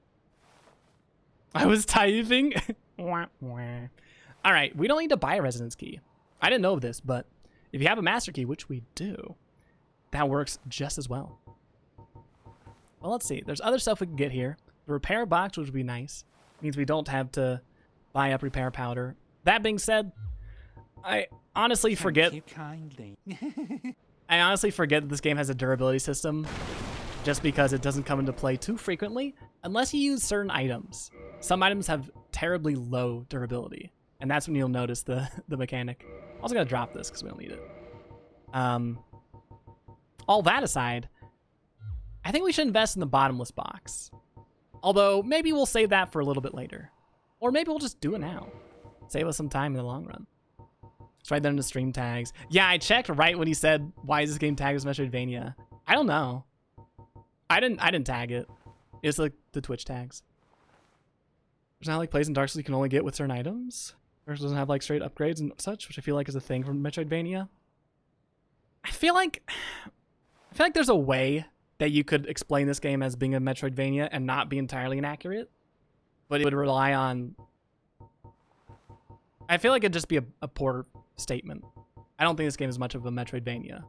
I was typing. Alright, we don't need to buy a residence key. I didn't know this, but if you have a master key, which we do, that works just as well. Well, let's see. There's other stuff we can get here. The repair box, which would be nice. Means we don't have to buy up repair powder. That being said, I honestly forget... Thank you kindly. I honestly forget that this game has a durability system just because it doesn't come into play too frequently unless you use certain items. Some items have terribly low durability, and that's when you'll notice the mechanic. I'm also going to drop this because we don't need it. All that aside, I think we should invest in the bottomless box. Although, maybe we'll save that for a little bit later. Or maybe we'll just do it now. Save us some time in the long run. It's right there in the stream tags. Yeah, I checked right when he said, why is this game tagged as Metroidvania? I don't know. I didn't tag it. It's like the Twitch tags. There's not like plays in Dark Souls you can only get with certain items. Dark Souls doesn't have like straight upgrades and such, which I feel like is a thing from Metroidvania. I feel like there's a way that you could explain this game as being a Metroidvania and not be entirely inaccurate, but it would rely on... I feel like it'd just be a poor statement. I don't think this game is much of a Metroidvania.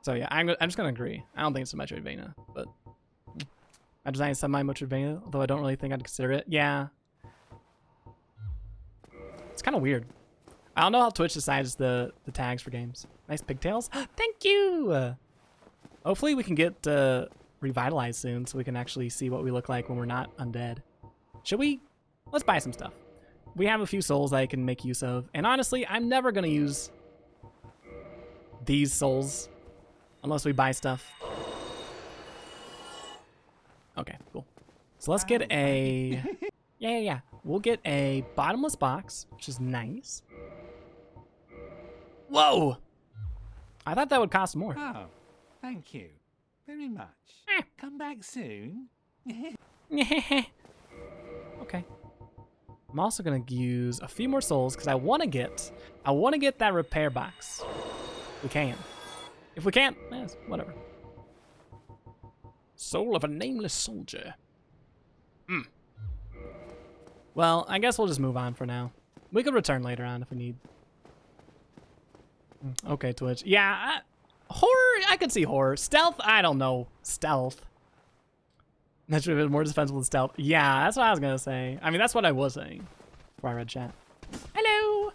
So yeah, I'm just gonna agree. I don't think it's a Metroidvania, but I design semi-Metroidvania, although I don't really think I'd consider it. Yeah. It's kind of weird. I don't know how Twitch decides the tags for games. Nice pigtails. Thank you! Hopefully we can get revitalized soon so we can actually see what we look like when we're not undead. Should we? Let's buy some stuff. We have a few souls that I can make use of. And honestly, I'm never going to use these souls unless we buy stuff. Okay, cool. So let's get a... Yeah. We'll get a bottomless box, which is nice. Whoa! I thought that would cost more. Oh, thank you very much. Come back soon. Okay. I'm also gonna use a few more souls because I want to get that repair box. We can. If we can't, whatever. Soul of a nameless soldier. Well, I guess we'll just move on for now. We could return later on if we need. Okay, Twitch. Yeah, horror, I could see horror. Stealth, I don't know. Stealth. That should have been more defensible than stealth. Yeah, that's what I was gonna say. I mean, that's what I was saying before I read chat. Hello.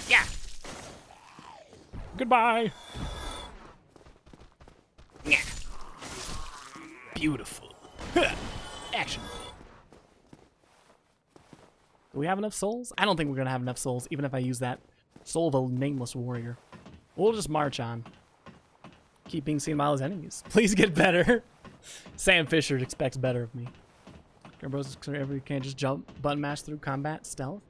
Yeah. Goodbye. Yeah. Beautiful. Action. Do we have enough souls? I don't think we're gonna have enough souls, even if I use that soul of a nameless warrior. We'll just march on. Keep being seen by all his enemies. Please get better. Sam Fisher expects better of me. Bros, you can't just jump, button mash through combat stealth.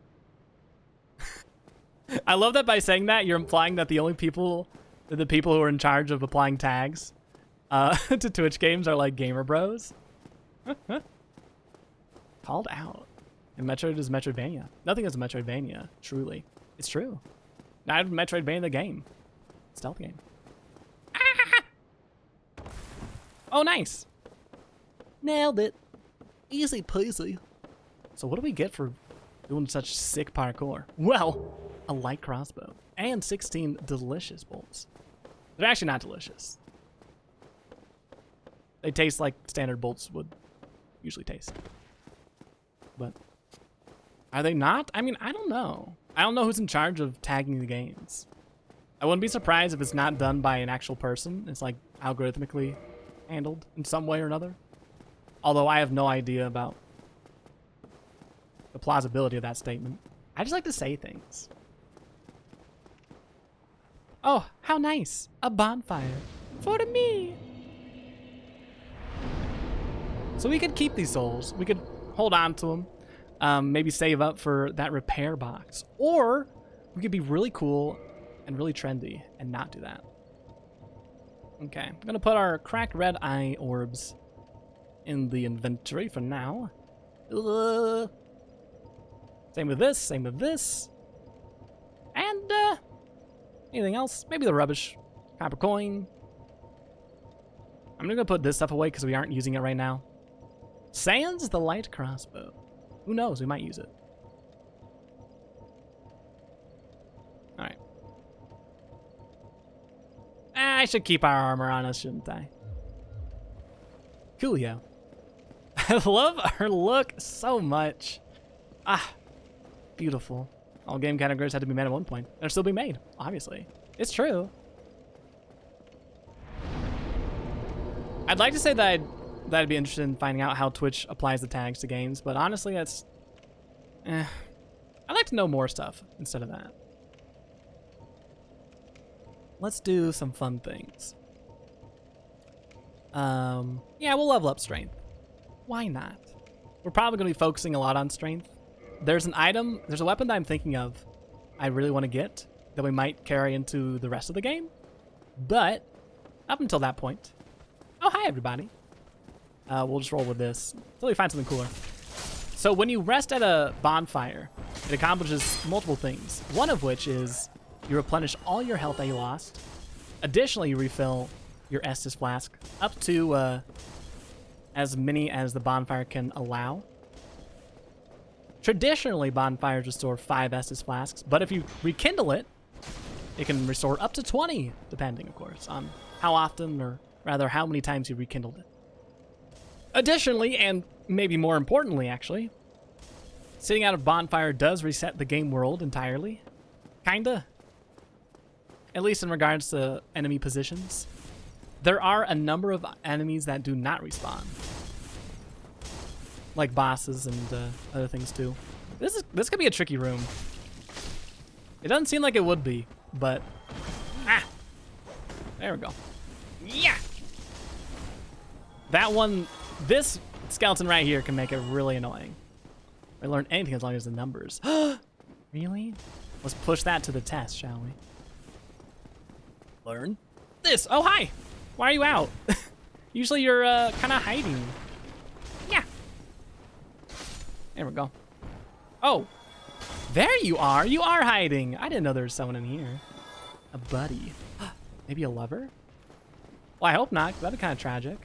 I love that by saying that, you're implying that the people who are in charge of applying tags to Twitch games are like gamer bros. Called out. And Metroid is Metroidvania. Nothing is a Metroidvania, truly. It's true. Not Metroidvania the game. Stealth game. Oh, nice. Nailed it. Easy peasy. So what do we get for doing such sick parkour? Well, a light crossbow and 16 delicious bolts. They're actually not delicious. They taste like standard bolts would usually taste. But are they not? I mean, I don't know. I don't know who's in charge of tagging the games. I wouldn't be surprised if it's not done by an actual person. It's like algorithmically handled in some way or another. Although I have no idea about the plausibility of that statement. I just like to say things. Oh, how nice. A bonfire. For me. So we could keep these souls. We could hold on to them. Maybe save up for that repair box. Or we could be really cool and really trendy and not do that. Okay, I'm gonna put our cracked red eye orbs in the inventory for now. Same with this, same with this. And anything else? Maybe the rubbish. Copper coin. I'm gonna put this stuff away because we aren't using it right now. Sans the light crossbow. Who knows, we might use it. Alright. I should keep our armor on us, shouldn't I? Coolio. I love her look so much. Ah, beautiful. All game categories had to be made at one point. They're still being made, obviously. It's true. I'd like to say that I'd be interested in finding out how Twitch applies the tags to games, but honestly, that's... I'd like to know more stuff instead of that. Let's do some fun things. Yeah, we'll level up strength. Why not? We're probably going to be focusing a lot on strength. There's a weapon that I'm thinking of I really want to get that we might carry into the rest of the game. But up until that point, oh, hi, everybody. We'll just roll with this until we find something cooler. So when you rest at a bonfire, it accomplishes multiple things. One of which is you replenish all your health that you lost. Additionally, you refill your Estus Flask up to as many as the bonfire can allow. Traditionally, bonfires restore 5 Estus Flasks, but if you rekindle it, it can restore up to 20, depending, of course, on how often, or rather how many times you rekindled it. Additionally, and maybe more importantly, actually, sitting out of bonfire does reset the game world entirely. Kinda. At least in regards to enemy positions. There are a number of enemies that do not respawn. Like bosses and other things too. This could be a tricky room. It doesn't seem like it would be, but... Ah! There we go. Yeah! That one... This skeleton right here can make it really annoying. I learn anything as long as the numbers. Really? Let's push that to the test, shall we? Learn this. Oh, hi. Why are you out? Usually you're kind of hiding. Yeah. There we go. Oh, there you are. You are hiding. I didn't know there was someone in here. A buddy. Maybe a lover? Well, I hope not, 'cause that'd be kind of tragic.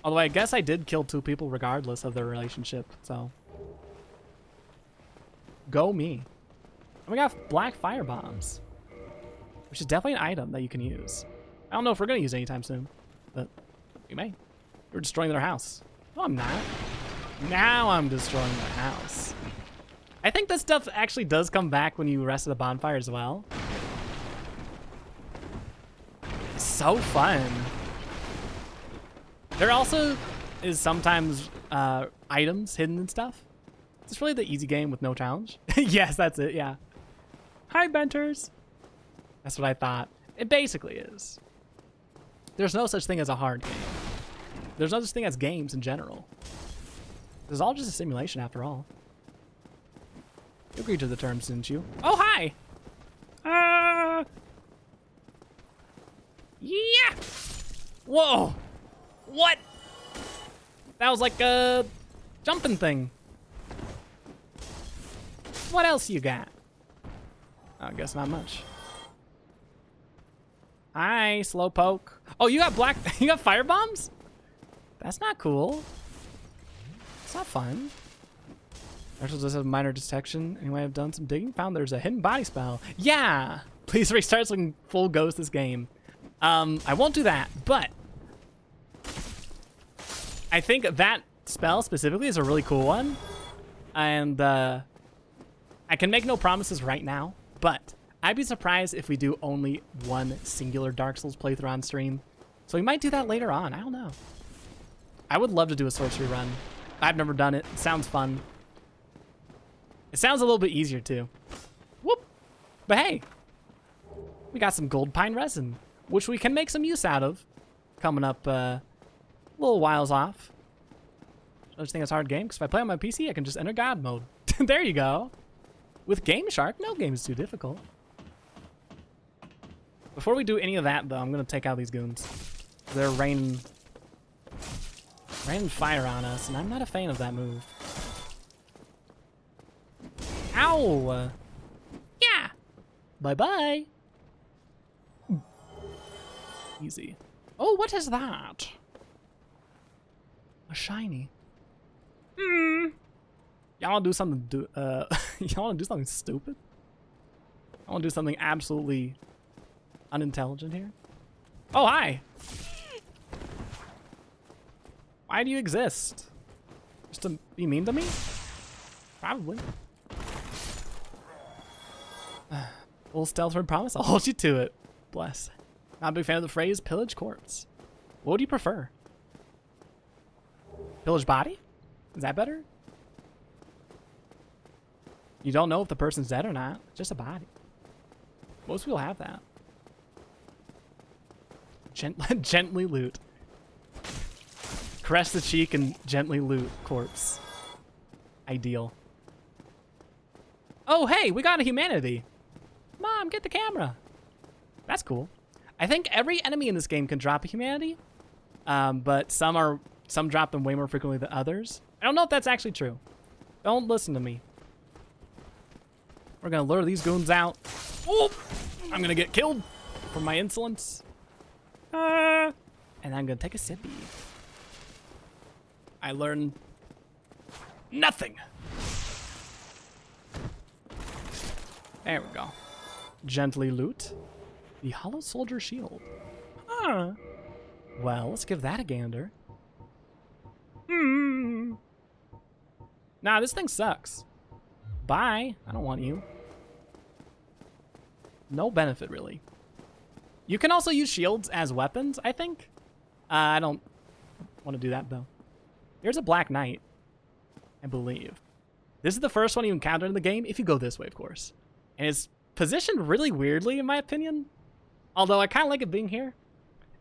Although I guess I did kill 2 people regardless of their relationship, so. Go me. And we got black fire bombs, which is definitely an item that you can use. I don't know if we're going to use it anytime soon, but we may. We're destroying their house. No, I'm not. Now I'm destroying their house. I think this stuff actually does come back when you rest at the bonfire as well. It's so fun. There also is sometimes items hidden and stuff. It's really the easy game with no challenge. Yes, that's it, yeah. Hi, Benters. That's what I thought. It basically is. There's no such thing as a hard game. There's no such thing as games in general. It's all just a simulation after all. You agreed to the terms, didn't you? Oh, hi! Yeah! Whoa! What? That was like a jumping thing. What else you got? I guess not much. Hi, Slowpoke. Oh, you got you got fire bombs? That's not cool. It's not fun. Actually, does have minor detection. Anyway, I've done some digging. Found there's a hidden body spell. Yeah! Please restart so we can full ghost this game. I won't do that, but I think that spell specifically is a really cool one. And I can make no promises right now, but I'd be surprised if we do only one singular Dark Souls playthrough on stream. So we might do that later on. I don't know. I would love to do a sorcery run. I've never done it. It sounds fun. It sounds a little bit easier too. Whoop! But hey, we got some gold pine resin, which we can make some use out of. Coming up a little whiles off. I just think it's a hard game, because if I play on my PC, I can just enter God mode. There you go. With Game Shark, no game is too difficult. Before we do any of that, though, I'm going to take out these goons. They're raining fire on us, and I'm not a fan of that move. Ow! Yeah! Bye-bye! Easy. Oh, what is that? A shiny. Y'all wanna do something y'all wanna do something stupid? I wanna do something absolutely unintelligent here. Oh, hi! Why do you exist? Just to be mean to me? Probably. Full stealth word promise? I'll hold you to it. Bless. Not a big fan of the phrase pillage corpse. What would you prefer? Pillage body? Is that better? You don't know if the person's dead or not. It's just a body. Most people have that. Gently loot. Caress the cheek and gently loot corpse. Ideal. Oh, hey, we got a humanity. Mom, get the camera. That's cool. I think every enemy in this game can drop a humanity, but some drop them way more frequently than others. I don't know if that's actually true. Don't listen to me. We're gonna lure these goons out. Oh, I'm gonna get killed for my insolence. And I'm gonna take a sippy. I learned nothing. There we go. Gently loot the hollow soldier shield. Well, let's give that a gander. Nah, this thing sucks. Bye. I don't want you. No benefit, really. You can also use shields as weapons, I think. I don't want to do that, though. Here's a Black Knight, I believe. This is the first one you encounter in the game, if you go this way, of course. And it's positioned really weirdly, in my opinion. Although I kind of like it being here.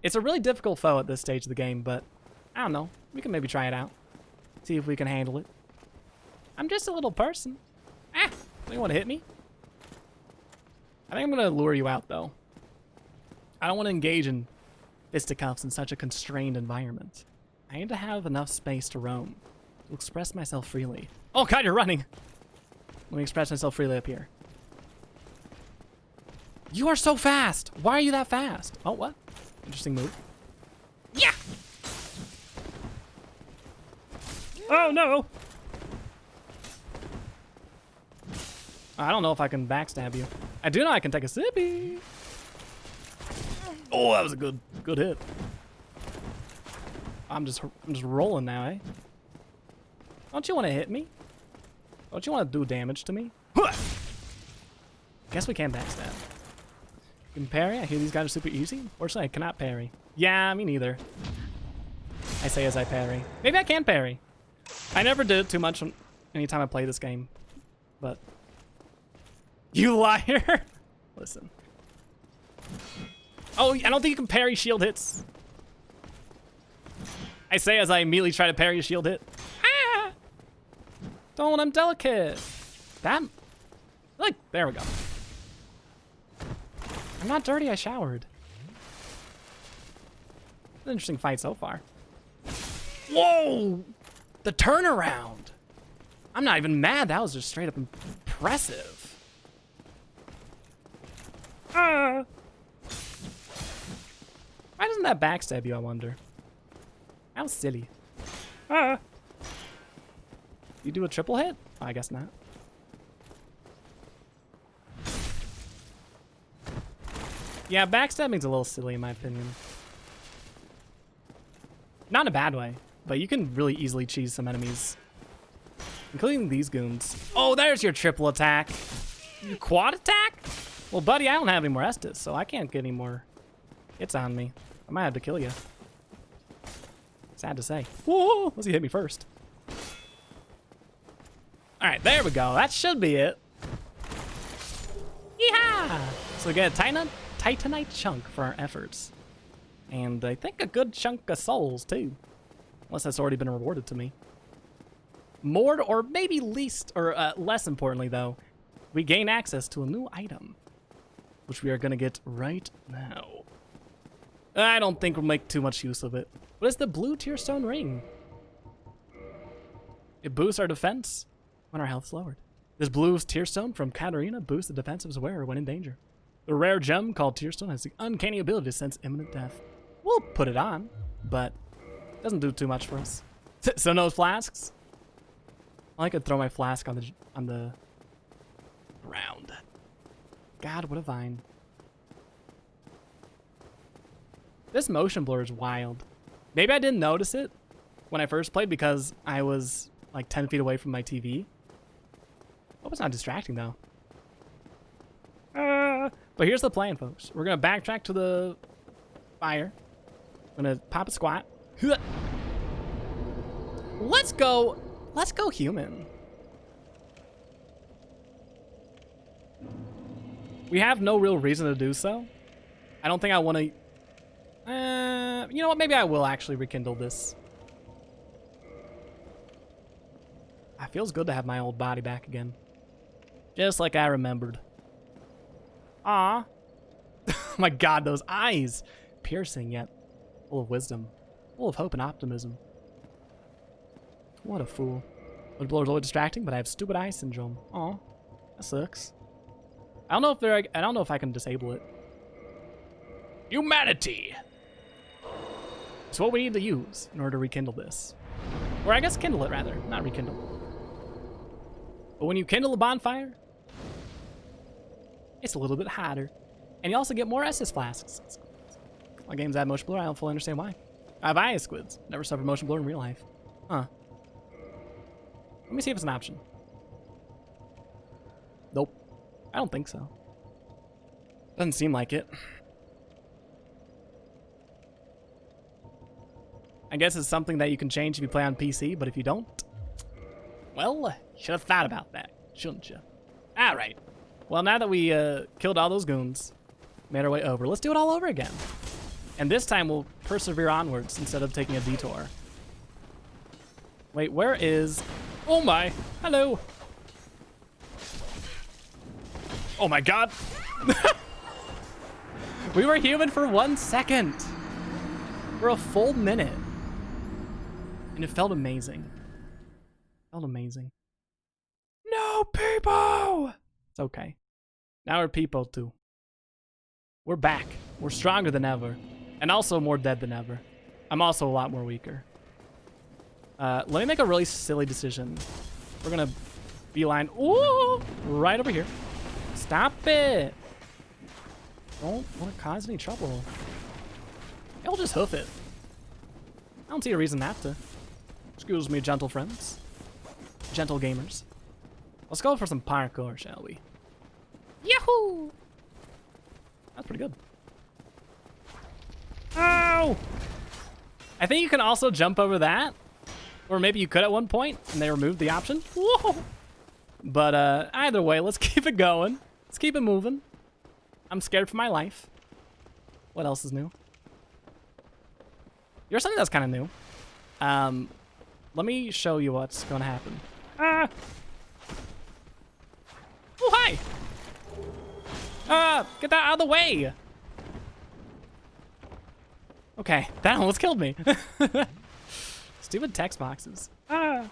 It's a really difficult foe at this stage of the game, but I don't know. We can maybe try it out. See if we can handle it. I'm just a little person. You want to hit me? I think I'm going to lure you out, though. I don't want to engage in fisticuffs in such a constrained environment. I need to have enough space to roam, to express myself freely. Oh god, you're running! Let me express myself freely up here. You are so fast! Why are you that fast? Oh, what? Interesting move. Yeah! Oh no! I don't know if I can backstab you. I do know I can take a sippy. Oh, that was a good hit. I'm just rolling now, eh? Don't you want to hit me? Don't you want to do damage to me? Guess we can backstab. You can parry? I hear these guys are super easy. Fortunately, I cannot parry. Yeah, me neither. I say as I parry. Maybe I can parry. I never did it too much anytime I play this game. But... You liar! Listen. Oh, I don't think you can parry shield hits. I say as I immediately try to parry a shield hit. Ah! Don't, I'm delicate. That... Look, there we go. I'm not dirty, I showered. An interesting fight so far. Whoa! The turnaround! I'm not even mad, that was just straight up impressive. Why doesn't that backstab you, I wonder? How silly. You do a triple hit? I guess not. Yeah, backstabbing's a little silly in my opinion. Not in a bad way, but you can really easily cheese some enemies. Including these goons. Oh, there's your triple attack. Your quad attack? Well, buddy, I don't have any more Estus, so I can't get any more hits on me. I might have to kill you. Sad to say. Whoa, unless you hit me first. All right, there we go. That should be it. Yeehaw! So we get a Titanite chunk for our efforts. And I think a good chunk of souls, too. Unless that's already been rewarded to me. More, or maybe least, or less importantly, though, we gain access to a new item. Which we are going to get right now. I don't think we'll make too much use of it. What is the blue Tearstone ring? It boosts our defense when our health is lowered. This blue Tearstone from Katarina boosts the defense of its wearer when in danger. The rare gem called Tearstone has the uncanny ability to sense imminent death. We'll put it on, but it doesn't do too much for us. So no flasks? I could throw my flask on the ground. God, what a vine. This motion blur is wild. Maybe I didn't notice it when I first played because I was like 10 feet away from my TV. Hope it's not distracting though. But here's the plan, folks. We're gonna backtrack to the fire. I'm gonna pop a squat. Let's go human. We have no real reason to do so. I don't think I want to You know what? Maybe I will actually rekindle this. It feels good to have my old body back again. Just like I remembered. Ah. Oh my god, those eyes. Piercing yet full of wisdom. Full of hope and optimism. What a fool. Wind blower is always distracting, but I have stupid eye syndrome. Aw. That sucks. I don't know if I can disable it. Humanity! It's what we need to use in order to rekindle this. Or I guess kindle it, rather. Not rekindle. But when you kindle a bonfire, it's a little bit hotter. And you also get more Estus Flasks. My games add motion blur, I don't fully understand why. I have eye squids. Never suffered motion blur in real life. Huh. Let me see if it's an option. Nope. I don't think so. Doesn't seem like it. I guess it's something that you can change if you play on PC, but if you don't, well, you should have thought about that, shouldn't you? Alright. Well, now that we killed all those goons, made our way over, let's do it all over again. And this time we'll persevere onwards instead of taking a detour. Wait, where is... Oh my! Hello! Oh my god! We were human for 1 second! For a full minute. And it felt amazing. Felt amazing. No, people! It's okay. Now we're people too. We're back. We're stronger than ever. And also more dead than ever. I'm also a lot more weaker. Let me make a really silly decision. We're gonna beeline, ooh, right over here. Stop it! Don't want to cause any trouble. I'll just hoof it. I don't see a reason not to. Excuse me, gentle friends. Gentle gamers. Let's go for some parkour, shall we? Yahoo! That's pretty good. Oh! I think you can also jump over that. Or maybe you could at one point, and they removed the option. Whoa! But either way, let's keep it going. Let's keep it moving. I'm scared for my life. What else is new? Here's something that's kind of new. Let me show you what's going to happen. Ah! Oh, hi! Get that out of the way! Okay, that almost killed me. Stupid text boxes. Ah!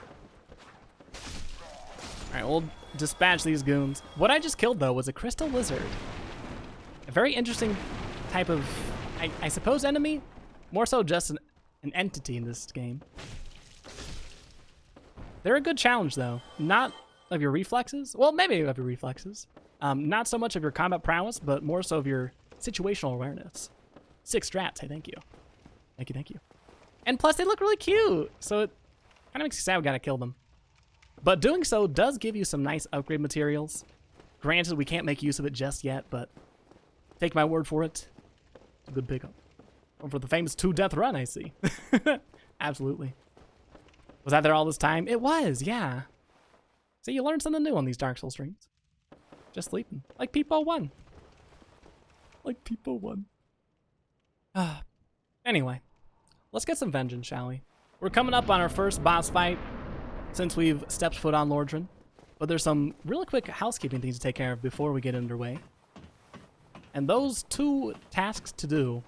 Alright, we'll dispatch these goons. What I just killed, though, was a crystal lizard. A very interesting type of, I suppose, enemy. More so just an entity in this game. They're a good challenge, though. Not of your reflexes. Well, maybe of your reflexes. Not so much of your combat prowess, but more so of your situational awareness. 6 strats, hey, thank you. Thank you, thank you. And plus, they look really cute, so it kind of makes you sad we gotta kill them. But doing so does give you some nice upgrade materials. Granted, we can't make use of it just yet, but take my word for it. It's a good pickup. Going for the famous 2-death run, I see. Absolutely. Was that there all this time? It was, yeah. See, you learned something new on these Dark Souls streams. Just sleeping. Like Peepo 1. Like Peepo 1. Anyway, let's get some vengeance, shall we? We're coming up on our first boss fight since we've stepped foot on Lordran. But there's some really quick housekeeping things to take care of before we get underway. And those 2 tasks to do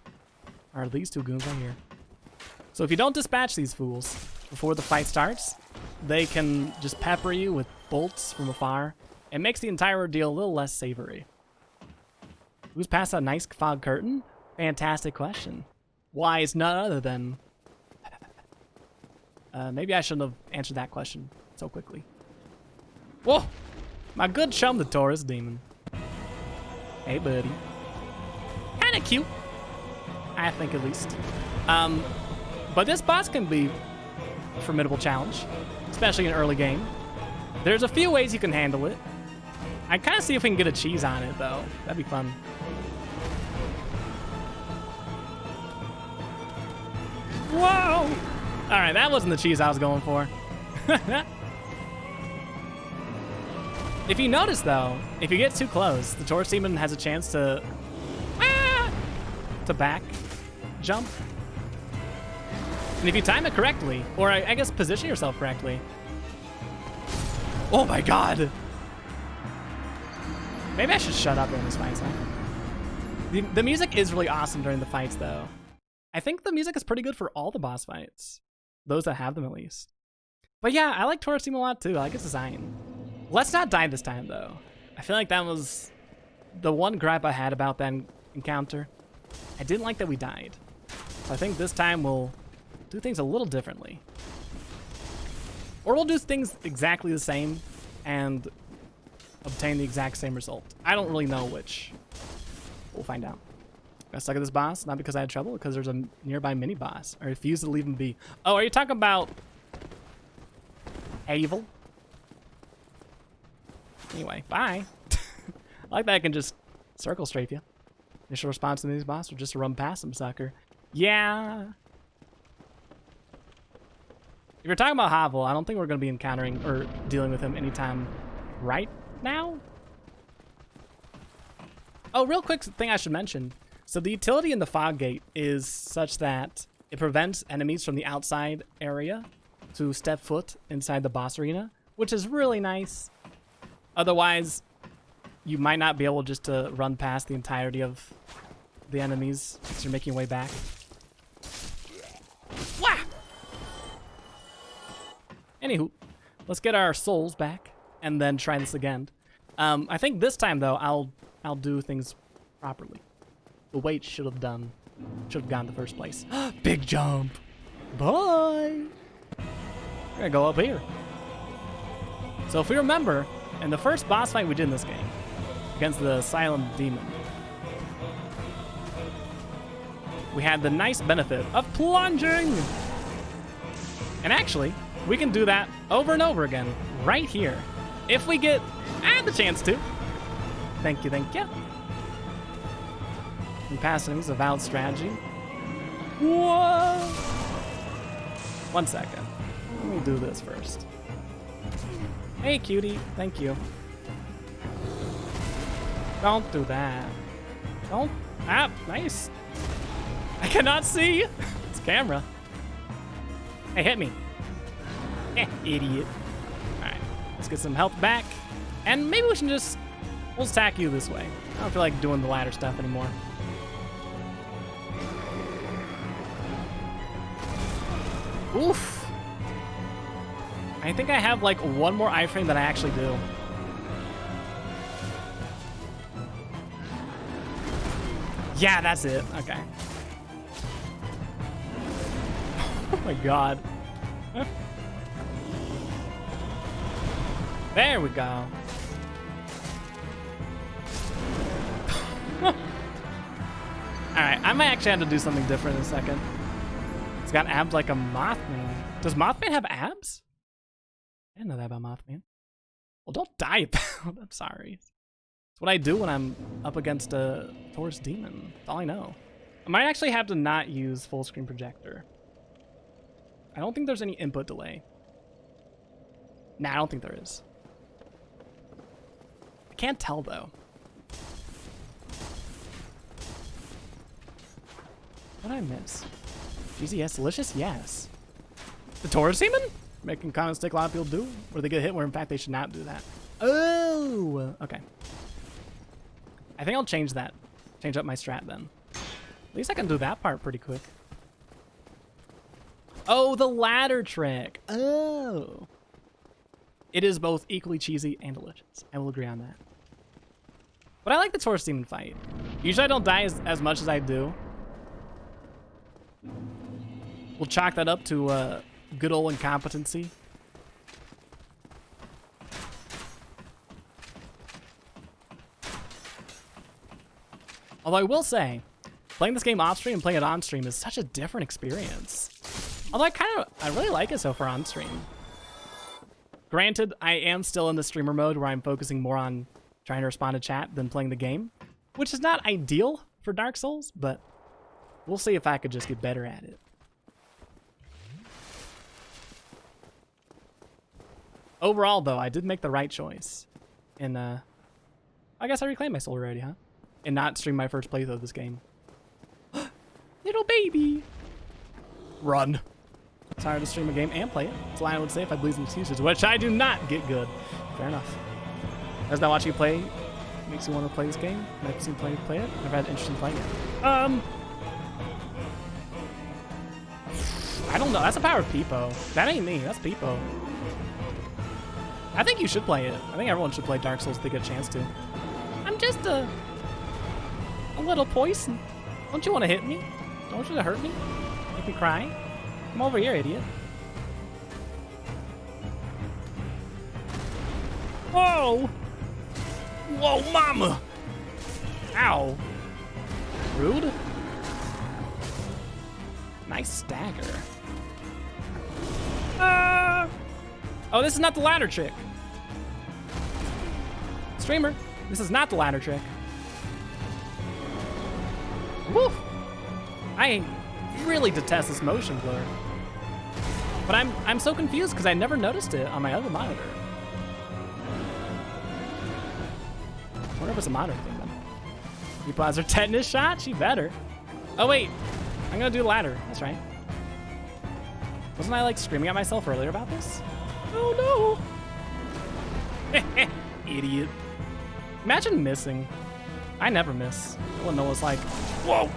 are these 2 goons right here. So if you don't dispatch these fools before the fight starts, they can just pepper you with bolts from afar. It makes the entire ordeal a little less savory. Who's past that nice fog curtain? Fantastic question. Why, it's none other than... maybe I shouldn't have answered that question so quickly. Whoa! My good chum, the Taurus Demon. Hey, buddy. Kinda cute. I think, at least. But this boss can be a formidable challenge, especially in an early game. There's a few ways you can handle it. I kind of see if we can get a cheese on it, though. That'd be fun. Whoa! Alright, that wasn't the cheese I was going for. If you notice, though, if you get too close, the Taurus Demon has a chance to back jump. And if you time it correctly, or I guess position yourself correctly. Oh my god! Maybe I should shut up during this fight, huh? The music is really awesome during the fights, though. I think the music is pretty good for all the boss fights. Those that have them, at least. But yeah, I like Taurus Demon a lot, too. I like his design. Let's not die this time, though. I feel like that was the one gripe I had about that encounter. I didn't like that we died. So I think this time we'll do things a little differently. Or we'll do things exactly the same and obtain the exact same result. I don't really know which. We'll find out. I stuck at this boss, not because I had trouble, because there's a nearby mini boss. I refuse to leave him be. Oh, are you talking about evil? Anyway, bye. I like that I can just circle strafe you. Initial response to these boss or just to run past them, sucker. Yeah. If you're talking about Havel, I don't think we're going to be encountering or dealing with him anytime right now. Oh, real quick thing I should mention. So the utility in the fog gate is such that it prevents enemies from the outside area to step foot inside the boss arena, which is really nice. Otherwise, you might not be able just to run past the entirety of the enemies as you're making your way back. Wah! Anywho, let's get our souls back and then try this again. I think this time though, I'll do things properly. The weight should have gone in the first place. Big jump. Bye. We're gonna go up here. So if we remember, in the first boss fight we did in this game against the Silent Demon, we had the nice benefit of plunging. And actually, we can do that over and over again right here if we get the chance to. Thank you, thank you. And past enemies, a valid strategy. Whoa! 1 second. Let me do this first. Hey, cutie. Thank you. Don't do that. Don't. Ah, nice. I cannot see. It's camera. Hey, hit me. Idiot. Alright, let's get some health back. And maybe we should just... we'll attack you this way. I don't feel like doing the ladder stuff anymore. Oof. I think I have like one more iframe than I actually do. Yeah, that's it. Okay. Oh my god. There we go. Alright, I might actually have to do something different in a second. It's got abs like a Mothman. Does Mothman have abs? I didn't know that about Mothman. Well, don't die. I'm sorry. It's what I do when I'm up against a Taurus Demon. That's all I know. I might actually have to not use full screen projector. I don't think there's any input delay. Nah, I don't think there is. I can't tell though. What did I miss? Cheesy, yes. Delicious, yes. The Taurus Demon? Making comments take a lot of people do, where they get hit, where in fact they should not do that. Oh, okay. I think I'll change that. Change up my strat then. At least I can do that part pretty quick. Oh, the ladder trick. Oh. It is both equally cheesy and delicious. I will agree on that. But I like the Taurus Demon fight. Usually I don't die as much as I do. We'll chalk that up to good old incompetency. Although I will say, playing this game off stream and playing it on stream is such a different experience. Although I really like it so far on stream. Granted, I am still in the streamer mode where I'm focusing more on trying to respond to chat than playing the game, which is not ideal for Dark Souls, but we'll see if I could just get better at it. Overall, though, I did make the right choice. And, I guess I reclaimed my soul already, huh? And not stream my first playthrough of this game. You little baby. Run. It's hard to stream a game and play it. That's why I would say if I believe in excuses, which I do not get good. Fair enough. Does not watching you play makes you want to play this game? I've seen play it. Never had interest in playing it. I don't know. That's the power of Peepo. That ain't me. That's Peepo. I think you should play it. I think everyone should play Dark Souls if they get a chance to. I'm just a little poison. Don't you want to hit me? Don't you want to hurt me? Make me cry? Come over here, idiot. Whoa! Whoa, mama! Ow. Rude. Nice stagger. Oh, this is not the ladder trick. Streamer, this is not the ladder trick. Woo! I really detest this motion blur. But I'm so confused because I never noticed it on my other monitor. I wonder if it's a monitor thing then. People has her tetanus shot? She better. Oh wait, I'm gonna do the ladder. That's right. Wasn't I like screaming at myself earlier about this? Oh no! Idiot. Imagine missing. I never miss. I wouldn't know what it's like. Whoa!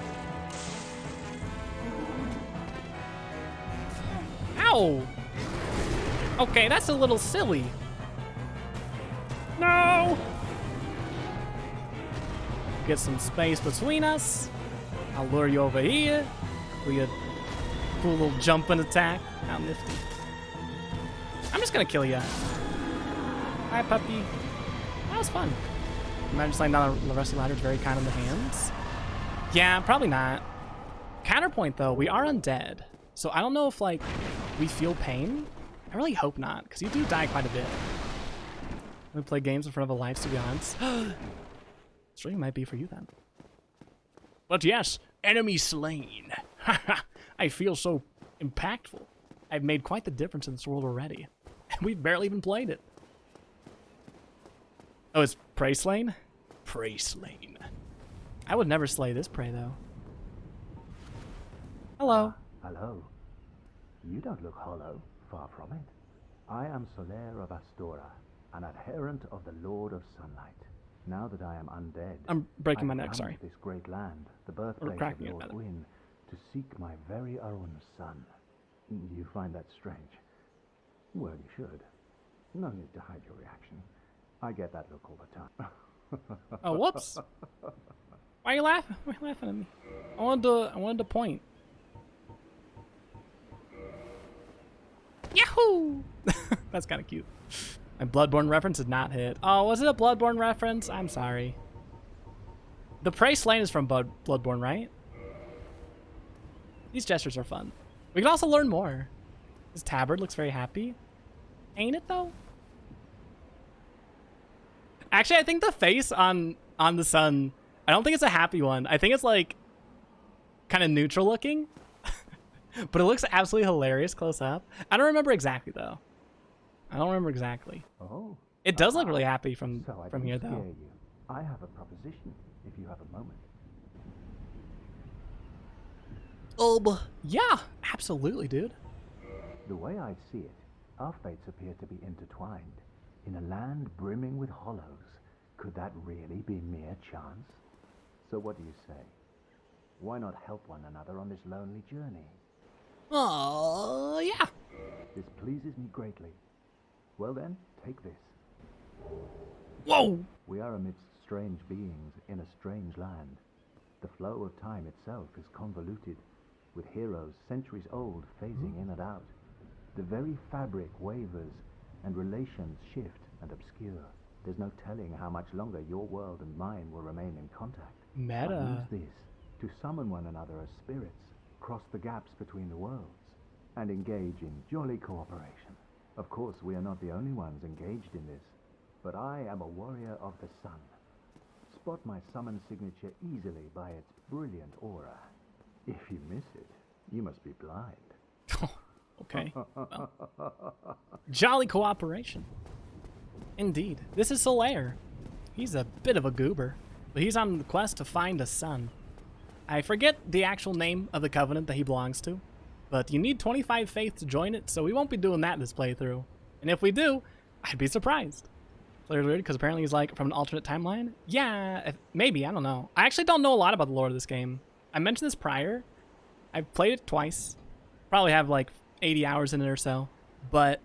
Ow! Okay, that's a little silly. No! Get some space between us. I'll lure you over here. We a cool little jumping attack. How nifty. I'm just gonna kill you. Hi, puppy. That was fun. Imagine sliding down the rusty ladder is very kind on the hands. Yeah, probably not. Counterpoint though, we are undead. So I don't know if like we feel pain. I really hope not, because you do die quite a bit. We play games in front of a live to be honest. Stream might be for you then. But yes, enemy slain. I feel so impactful. I've made quite the difference in this world already. And we've barely even played it. Oh, it's prey slain? Prey slain. I would never slay this prey though. Hello. Hello. You don't look hollow, far from it. I am Solaire of Astora, an adherent of the Lord of Sunlight. Now that I am undead, I'm breaking my I've neck, come sorry. to this great land, the birthplace cracking of it, Lord rather. Wynn, to seek my very own son. You find that strange? Well, you should. No need to hide your reaction. I get that look all the time. Oh, whoops. Why are you laughing? Why are you laughing at me? I wanted to point. Yahoo! That's kind of cute. My Bloodborne reference did not hit. Oh, was it a Bloodborne reference? I'm sorry. The prey slain is from Bloodborne, right? These gestures are fun. We can also learn more. This tabard looks very happy. Ain't it though? Actually, I think the face on the sun, I don't think it's a happy one. I think it's like kind of neutral looking. But it looks absolutely hilarious close up. I don't remember exactly though. I don't remember exactly. Oh. It does look really happy from So I from didn't here scare though. you. I have a proposition, if you have a moment. Yeah, absolutely, dude. The way I see it, our fates appear to be intertwined. In a land brimming with hollows, could that really be mere chance? So what do you say? Why not help one another on this lonely journey? Oh, yeah. This pleases me greatly. Well then, take this. Whoa. We are amidst strange beings in a strange land. The flow of time itself is convoluted, with heroes centuries old phasing in and out. The very fabric wavers, and relations shift and obscure. There's no telling how much longer your world and mine will remain in contact. Meta. Use this to summon one another as spirits, cross the gaps between the worlds, and engage in jolly cooperation. Of course, we are not the only ones engaged in this, but I am a warrior of the sun. Spot my summon signature easily by its brilliant aura. If you miss it, you must be blind. Okay. Well. Jolly cooperation. Indeed. This is Solaire. He's a bit of a goober, but he's on the quest to find a son. I forget the actual name of the covenant that he belongs to, but you need 25 faith to join it, so we won't be doing that this playthrough. And if we do, I'd be surprised. Player's weird because apparently he's like from an alternate timeline. Yeah, maybe, I don't know. I actually don't know a lot about the lore of this game. I mentioned this prior. I've played it twice. Probably have like 80 hours in it or so, but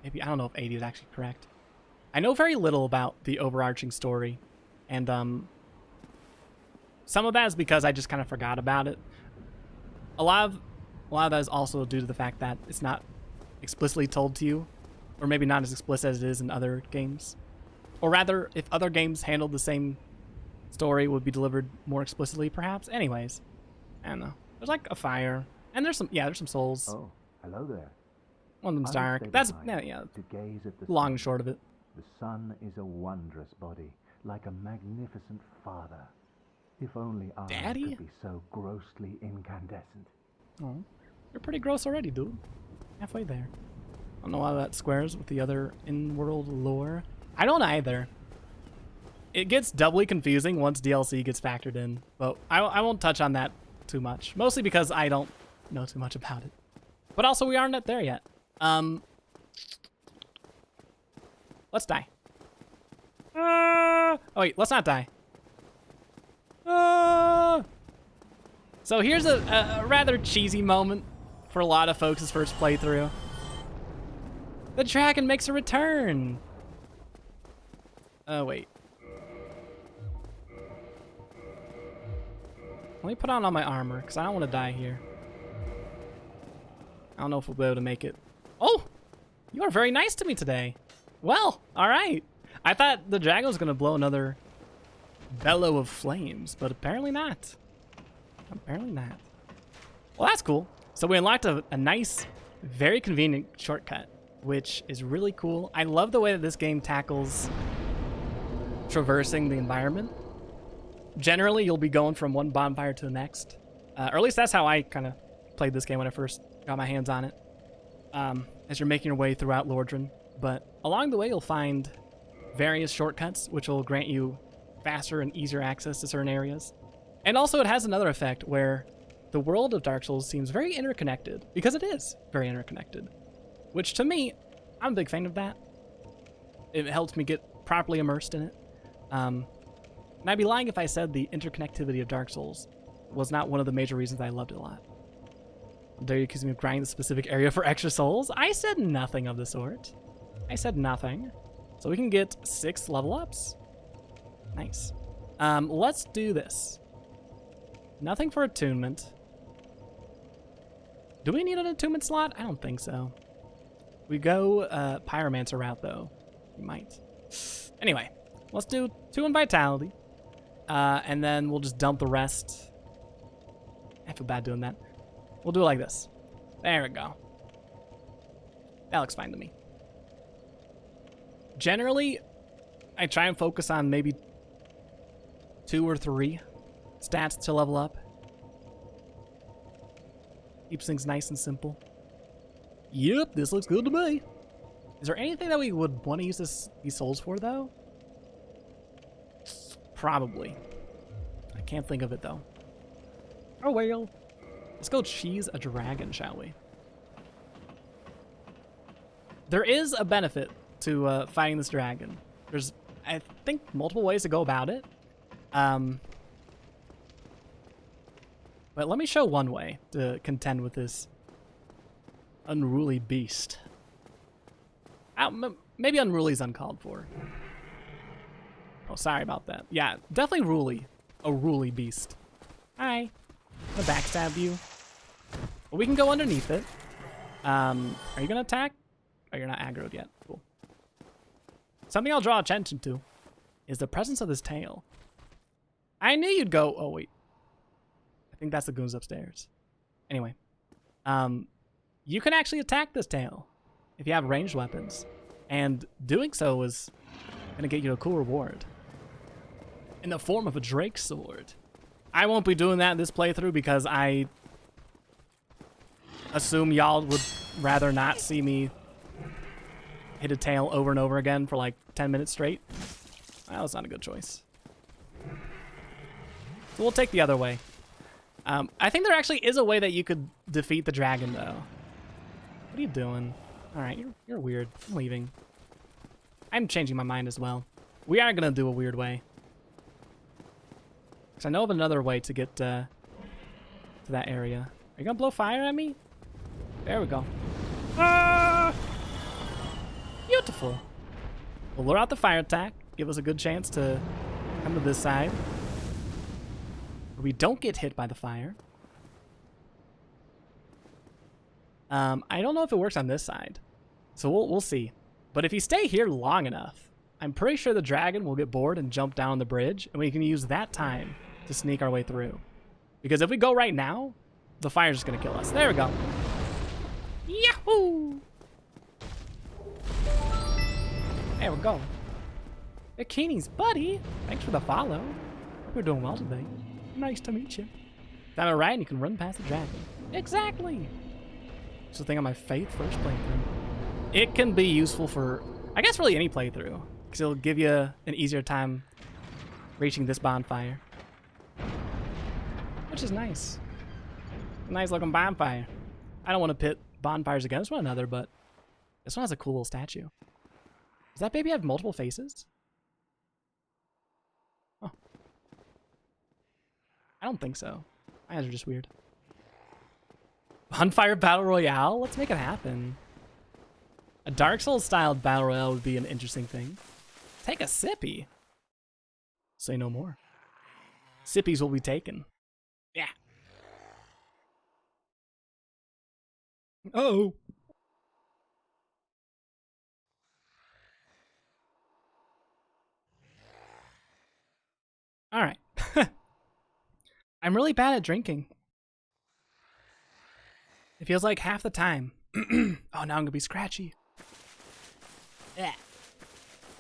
maybe, I don't know if 80 is actually correct. I know very little about the overarching story, and some of that is because I just kind of forgot about it. A lot of that is also due to the fact that it's not explicitly told to you, or maybe not as explicit as it is in other games. Or rather, if other games handled the same story, it would be delivered more explicitly, perhaps. Anyways, I don't know. There's like a fire, and there's some souls. Oh, hello there. One of them's I will dark. stay That's behind yeah. to gaze at the Long sun. and short of it. The sun is a wondrous body, like a magnificent father. If only I Daddy? could be so grossly incandescent. Oh, you're pretty gross already, dude. Halfway there. I don't know how that squares with the other in-world lore. I don't either. It gets doubly confusing once DLC gets factored in, but I won't touch on that too much. Mostly because I don't know too much about it. But also, we aren't there yet. Let's die. Oh wait, let's not die. So here's a rather cheesy moment for a lot of folks' first playthrough. The dragon makes a return. Oh wait. Let me put on all my armor, because I don't want to die here. I don't know if we'll be able to make it. Oh! You are very nice to me today. Well, alright. I thought the dragon was going to blow another bellow of flames, but apparently not. Apparently not. Well, that's cool. So we unlocked a nice, very convenient shortcut, which is really cool. I love the way that this game tackles traversing the environment. Generally, you'll be going from one bonfire to the next. Or at least that's how I kind of played this game when I first got my hands on it. As you're making your way throughout Lordran. But along the way, you'll find various shortcuts, which will grant you faster and easier access to certain areas. And also, it has another effect where the world of Dark Souls seems very interconnected, because it is very interconnected. Which, to me, I'm a big fan of that. It helps me get properly immersed in it. And I'd be lying if I said the interconnectivity of Dark Souls was not one of the major reasons I loved it a lot. There you accuse me of grinding the specific area for extra souls. I said nothing of the sort. I said nothing. So we can get 6 level ups. Nice. Let's do this. Nothing for attunement. Do we need an attunement slot? I don't think so. We go Pyromancer route, though. We might. Anyway, let's do 2 in Vitality. And then we'll just dump the rest. I feel bad doing that. We'll do it like this. There we go. That looks fine to me. Generally, I try and focus on maybe 2 or 3 stats to level up. Keeps things nice and simple. Yep, this looks good to me. Is there anything that we would want to use these souls for, though? Probably. I can't think of it, though. Oh, well. Let's go cheese a dragon, shall we? There is a benefit to fighting this dragon. There's, I think, multiple ways to go about it. But let me show one way to contend with this unruly beast. Maybe unruly is uncalled for. Oh, sorry about that. Yeah, definitely ruly. A ruly beast. Hi. I'm gonna backstab you. But we can go underneath it. Are you gonna attack? Oh, you're not aggroed yet. Cool. Something I'll draw attention to is the presence of this tail. I knew you'd go. Oh, wait. I think that's the goons upstairs. Anyway. You can actually attack this tail if you have ranged weapons. And doing so is gonna get you a cool reward. In the form of a Drake sword. I won't be doing that in this playthrough because I assume y'all would rather not see me hit a tail over and over again for like 10 minutes straight. Well, that's not a good choice. So we'll take the other way. I think there actually is a way that you could defeat the dragon, though. What are you doing? All right, you're weird. I'm leaving. I'm changing my mind as well. We are gonna do a weird way. Because I know of another way to get to that area. Are you gonna blow fire at me? There we go. Ah! Beautiful. We'll lure out the fire attack. Give us a good chance to come to this side. We don't get hit by the fire. I don't know if it works on this side. So we'll see. But if you stay here long enough, I'm pretty sure the dragon will get bored and jump down the bridge, and we can use that time to sneak our way through. Because if we go right now, the fire's just gonna kill us. There we go. Yahoo! There we go. Bikini's buddy, thanks for the follow. Hope you're doing well today. Nice to meet you. Time to ride and you can run past the dragon. Exactly! It's the thing on my faith first playthrough. It can be useful for, I guess, really any playthrough. Because it'll give you an easier time reaching this bonfire. Which is nice. A nice looking bonfire. I don't want to pit bonfires against one another, but this one has a cool little statue. Does that baby have multiple faces? Oh. I don't think so. My eyes are just weird. Bonfire Battle Royale? Let's make it happen. A Dark Souls styled Battle Royale would be an interesting thing. Take a sippy. Say no more. Sippies will be taken. Yeah. Uh-oh. All right. I'm really bad at drinking. It feels like half the time. Oh, now I'm gonna be scratchy. Yeah.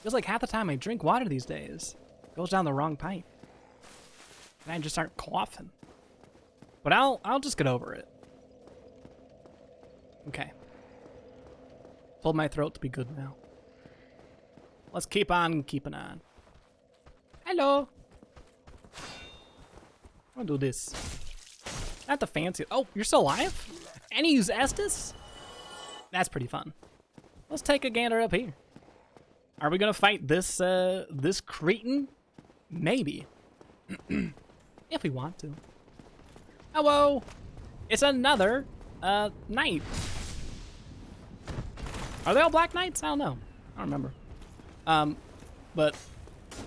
Feels like half the time I drink water these days. It goes down the wrong pipe. And I just start coughing. But I'll just get over it. Okay. Told my throat to be good now. Let's keep on keeping on. Hello. I'm gonna do this. Not the fancy. Oh, you're still alive? And you use Estus? That's pretty fun. Let's take a gander up here. Are we gonna fight this this cretin? Maybe. If we want to. Hello! It's another knight. Are they all black knights? I don't know. I don't remember. But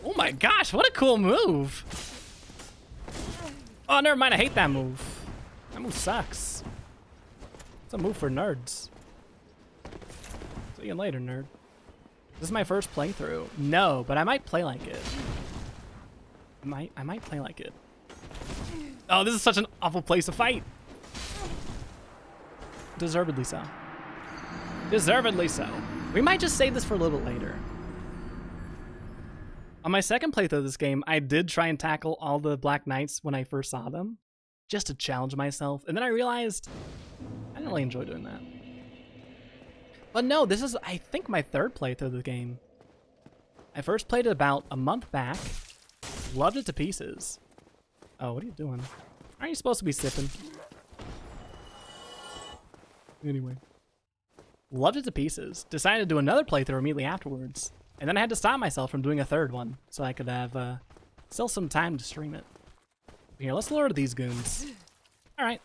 oh my gosh, what a cool move. Oh, never mind, I hate that move. That move sucks. It's a move for nerds. See you later, nerd. This is my first playthrough. No, but I might play like it. I might play like it. Oh, this is such an awful place to fight. Deservedly so. Deservedly so. We might just save this for a little bit later. On my second playthrough of this game, I did try and tackle all the Black Knights when I first saw them, just to challenge myself, and then I realized I didn't really enjoy doing that. But no, this is, I think, my third playthrough of the game. I first played it about a month back, loved it to pieces. Oh, what are you doing? Aren't you supposed to be sipping? Anyway. Loved it to pieces. Decided to do another playthrough immediately afterwards. And then I had to stop myself from doing a third one, so I could have still some time to stream it. Here, let's lure these goons. Alright.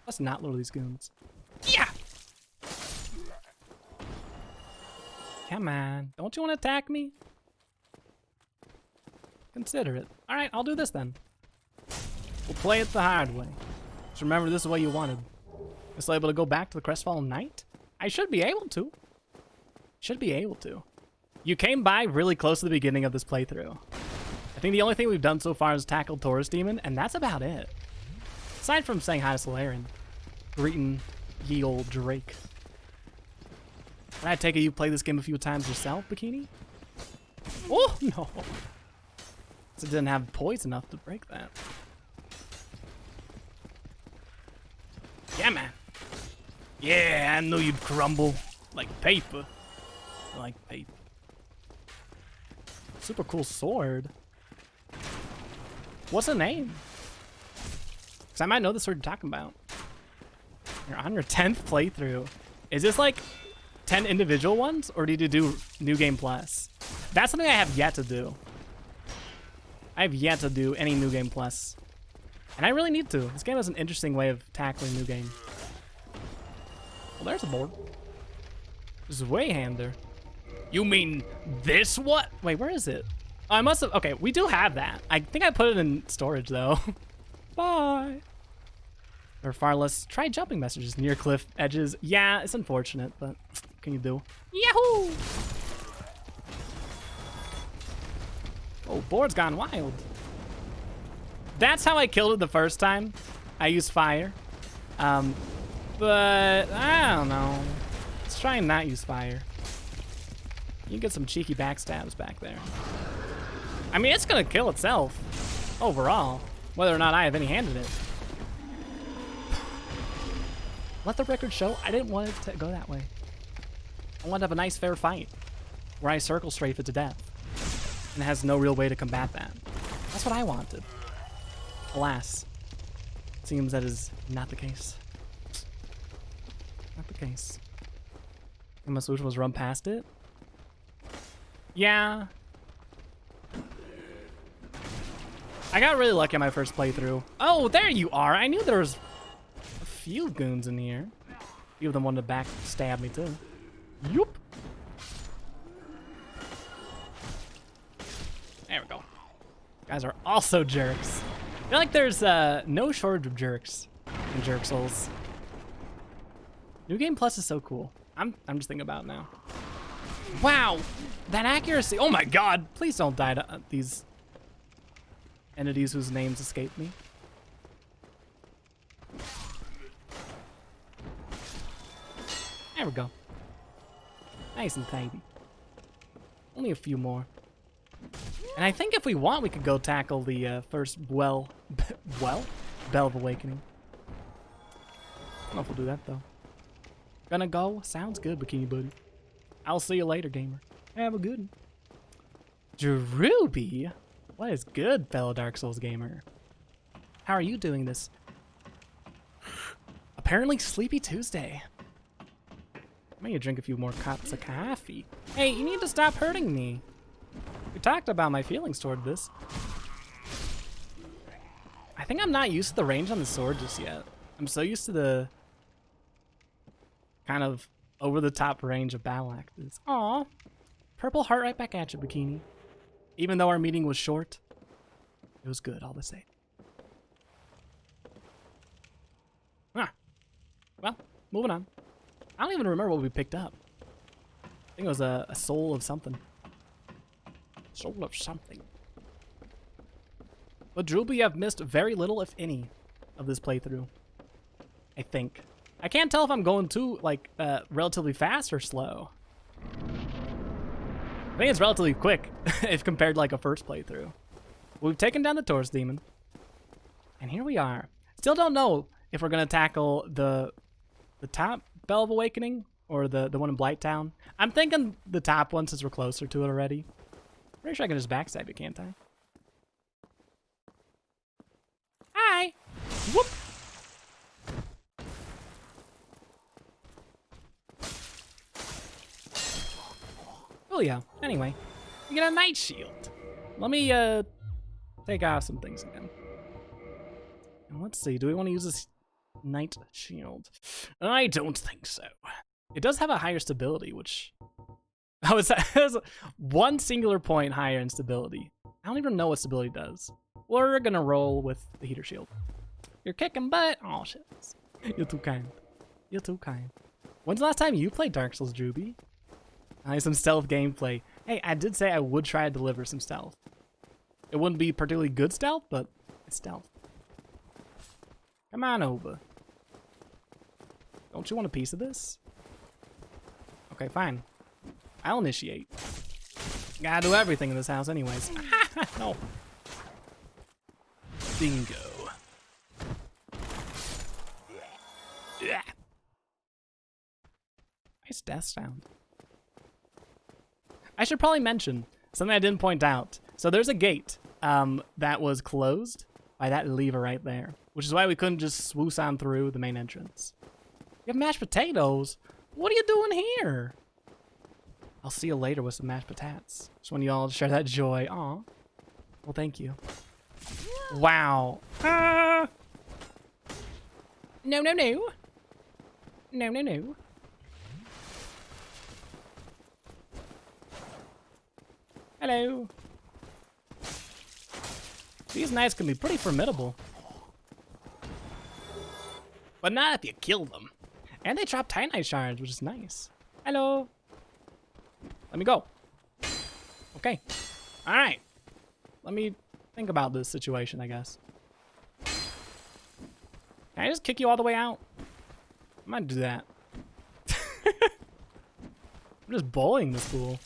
Let's not lure these goons. Yeah! Come on. Don't you want to attack me? Consider it. Alright, I'll do this then. We'll play it the hard way. Just remember, this is what you wanted. Just able to go back to the Crestfallen Knight? I should be able to. Should be able to. You came by really close to the beginning of this playthrough. I think the only thing we've done so far is tackled Taurus Demon, and that's about it. Aside from saying hi to Solaire and greeting ye old Drake. And I take it you played this game a few times yourself, Bikini? Oh, no. It didn't have poise enough to break that. Yeah, man. Yeah, I knew you'd crumble. Like paper. I like paper. Super cool sword. What's the name? Because I might know the sword you're talking about. You're on your 10th playthrough. Is this like 10 individual ones, or did you do New Game Plus? That's something I have yet to do. I have yet to do any New Game Plus. And I really need to. This game has an interesting way of tackling New Game. Well, there's a board. This is way handier. You mean this what? Wait, where is it? Oh, I must have, okay, we do have that. I think I put it in storage though. Bye. There are far less, try jumping messages near cliff edges. Yeah, it's unfortunate, but what can you do? Yahoo! Oh, board's gone wild. That's how I killed it the first time. I used fire. But I don't know. Let's try and not use fire. You can get some cheeky backstabs back there. I mean, it's gonna kill itself overall, whether or not I have any hand in it. Let the record show I didn't want it to go that way. I wanted to have a nice fair fight where I circle strafe it to death and it has no real way to combat that. That's what I wanted. Alas, seems that is not the case. Not the case. And my solution was run past it. Yeah. I got really lucky on my first playthrough. Oh, there you are. I knew there was a few goons in here. A few of them wanted to backstab me too. Yoop. There we go. Guys are also jerks. I feel like there's no shortage of jerks in Jerk Souls. New Game Plus is so cool. I'm just thinking about it now. Wow, that accuracy. Oh my god, please don't die to these entities whose names escape me. There we go. Nice and tidy. Only a few more. And I think if we want, we could go tackle the first Bell of Awakening. I don't know if we'll do that though. Gonna go? Sounds good, Bikini Buddy. I'll see you later, gamer. Have a good one. Jeruby? What is good, fellow Dark Souls gamer? How are you doing this? Apparently Sleepy Tuesday. I need to drink a few more cups of coffee. Hey, you need to stop hurting me. We talked about my feelings toward this. I think I'm not used to the range on the sword just yet. I'm so used to the kind of over-the-top range of battle axes. Aw. Purple heart right back at you, Bikini. Even though our meeting was short, it was good all the same. Well, moving on. I don't even remember what we picked up. I think it was a soul of something. Soul of something. But Druby, you have missed very little, if any, of this playthrough. I think. I can't tell if I'm going too, like, relatively fast or slow. I think it's relatively quick if compared to, like, a first playthrough. We've taken down the Taurus Demon. And here we are. Still don't know if we're going to tackle the top Bell of Awakening or the one in Blighttown. I'm thinking the top one since we're closer to it already. Pretty sure I can just backstab it, can't I? Hi! Whoop! Oh yeah, anyway. We get a Night Shield. Let me take off some things again. And let's see, do we want to use this Night Shield? I don't think so. It does have a higher stability, which... Oh, it has one singular point higher in stability. I don't even know what stability does. We're gonna roll with the heater shield. You're kicking butt. Oh shit. You're too kind. You're too kind. When's the last time you played Dark Souls, Druby? Some stealth gameplay. Hey, I did say I would try to deliver some stealth. It wouldn't be particularly good stealth, but it's stealth. Come on over. Don't you want a piece of this? Okay, fine. I'll initiate. Gotta do everything in this house anyways. No. Bingo. Yeah. Nice death sound. I should probably mention something I didn't point out. So there's a gate that was closed by that lever right there, which is why we couldn't just swoosh on through the main entrance. You have mashed potatoes? What are you doing here? I'll see you later with some mashed potatoes. Just want you all to share that joy. Aw. Well, thank you. Wow. No, no, no. No, no, no. Hello. These knights can be pretty formidable. But not if you kill them. And they drop Titanite shards, which is nice. Hello. Let me go. Okay. Alright. Let me think about this situation, I guess. Can I just kick you all the way out? I might do that. I'm just bullying this fool.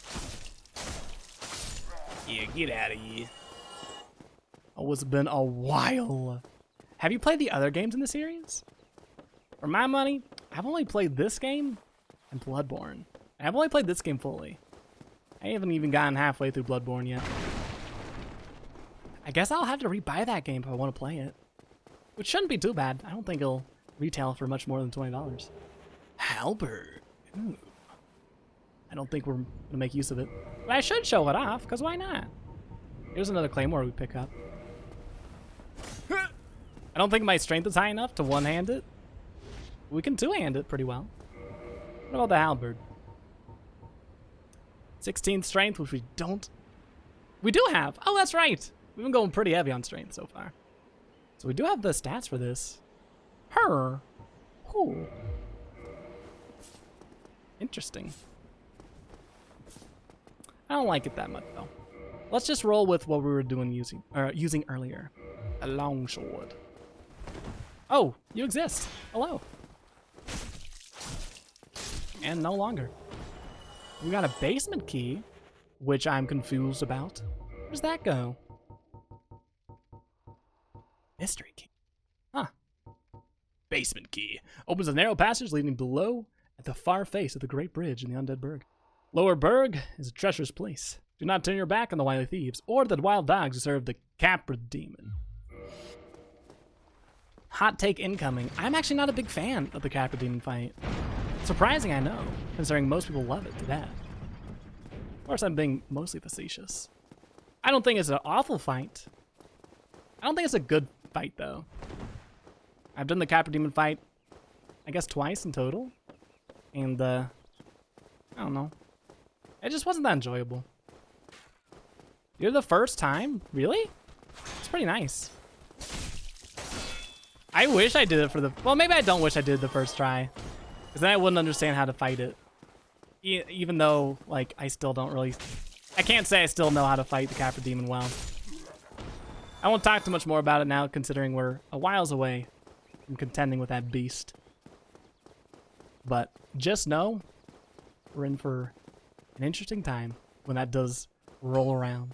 Yeah, get out of here. Oh, it's been a while. Have you played the other games in the series? For my money, I've only played this game and Bloodborne. I've only played this game fully. I haven't even gotten halfway through Bloodborne yet. I guess I'll have to rebuy that game if I want to play it. Which shouldn't be too bad. I don't think it'll retail for much more than $20. Halberd. Ooh. I don't think we're going to make use of it. But I should show it off, because why not? Here's another claymore we pick up. I don't think my strength is high enough to one-hand it. We can two-hand it pretty well. What about the halberd? 16 strength, which we don't... We do have! Oh, that's right! We've been going pretty heavy on strength so far. So we do have the stats for this. Her. Ooh. Interesting. I don't like it that much though. Let's just roll with what we were doing using earlier. A longsword. Oh, you exist. Hello. And no longer. We got a basement key, which I'm confused about. Where's that go? Mystery key. Huh. Basement key. Opens a narrow passage leading below at the far face of the Great Bridge in the Undead Burg. Lower Burg is a treacherous place. Do not turn your back on the wily thieves or the wild dogs who serve the Taurus Demon. Hot take incoming. I'm actually not a big fan of the Taurus Demon fight. Surprising, I know, considering most people love it to death. Of course, I'm being mostly facetious. I don't think it's an awful fight. I don't think it's a good fight, though. I've done the Taurus Demon fight, I guess, twice in total. And, I don't know. It just wasn't that enjoyable. You're the first time? Really? It's pretty nice. I wish I did it for the... Well, maybe I don't wish I did the first try. Because then I wouldn't understand how to fight it. Even though, like, I still don't really... I can't say I still know how to fight the Taurus Demon well. I won't talk too much more about it now, considering we're a whiles away from contending with that beast. But just know, we're in for an interesting time when that does roll around.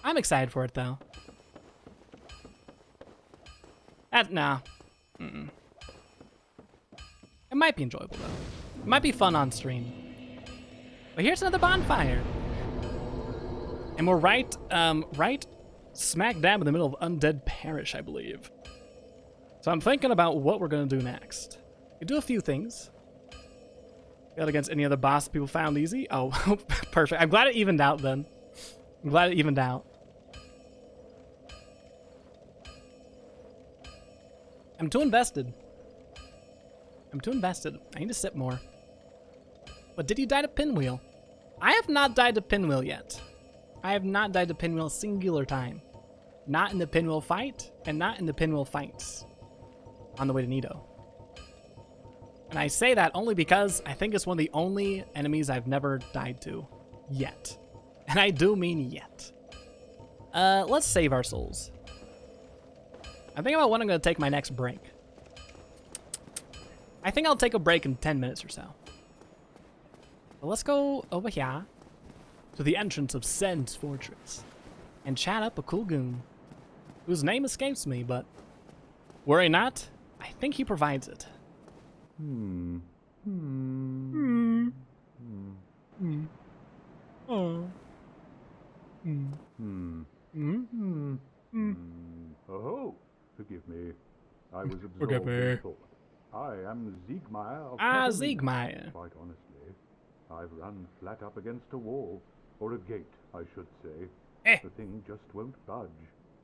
I'm excited for it, though. Nah. Mm-mm. It might be enjoyable, though. It might be fun on stream. But here's another bonfire. And we're right smack dab in the middle of Undead Parish, I believe. So I'm thinking about what we're going to do next. We do a few things. Got against any other boss people found easy? Oh, perfect. I'm glad it evened out then. I'm glad it evened out. I'm too invested. I'm too invested. I need to sip more. But did you die to Pinwheel? I have not died to Pinwheel yet. I have not died to Pinwheel a singular time. Not in the Pinwheel fight, and not in the Pinwheel fights. On the way to Nido. And I say that only because I think it's one of the only enemies I've never died to. Yet. And I do mean yet. Let's save our souls. I'm thinking about when I'm going to take my next break. I think I'll take a break in 10 minutes or so. But let's go over here to the entrance of Sen's fortress and chat up a cool goon whose name escapes me, but worry not, I think he provides it. Oh. Oh, forgive me. I was absorbed Forgive me. in thought. I am Siegmeyer of Ah, Catalina. Siegmeyer. Quite honestly, I've run flat up against a wall, or a gate, I should say. The thing just won't budge,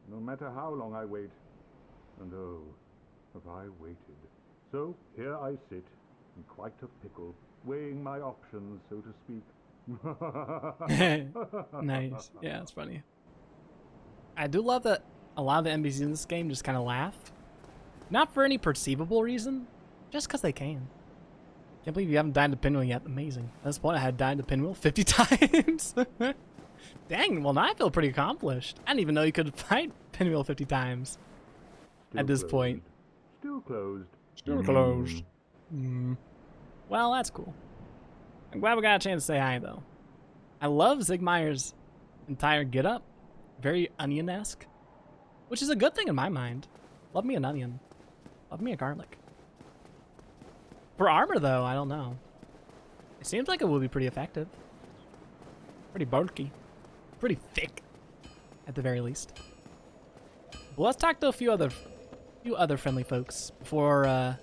no matter how long I wait. And oh, have I waited. So here I sit, in quite a pickle, weighing my options, so to speak. Nice. Yeah, it's funny. I do love that a lot of the NPCs in this game just kind of laugh. Not for any perceivable reason, just because they can. Can't believe you haven't died to Pinwheel yet. Amazing. At this point, I had died to Pinwheel 50 times. Dang, well, now I feel pretty accomplished. I didn't even know you could fight Pinwheel 50 times Still at this closed. point. Still closed. Still closed. Well, that's cool. I'm glad we got a chance to say hi, though. I love Siegmeyer's entire getup. Very onion-esque. Which is a good thing in my mind. Love me an onion. Love me a garlic. For armor, though, I don't know. It seems like it would be pretty effective. Pretty bulky. Pretty thick, at the very least. But let's talk to a few other friendly folks before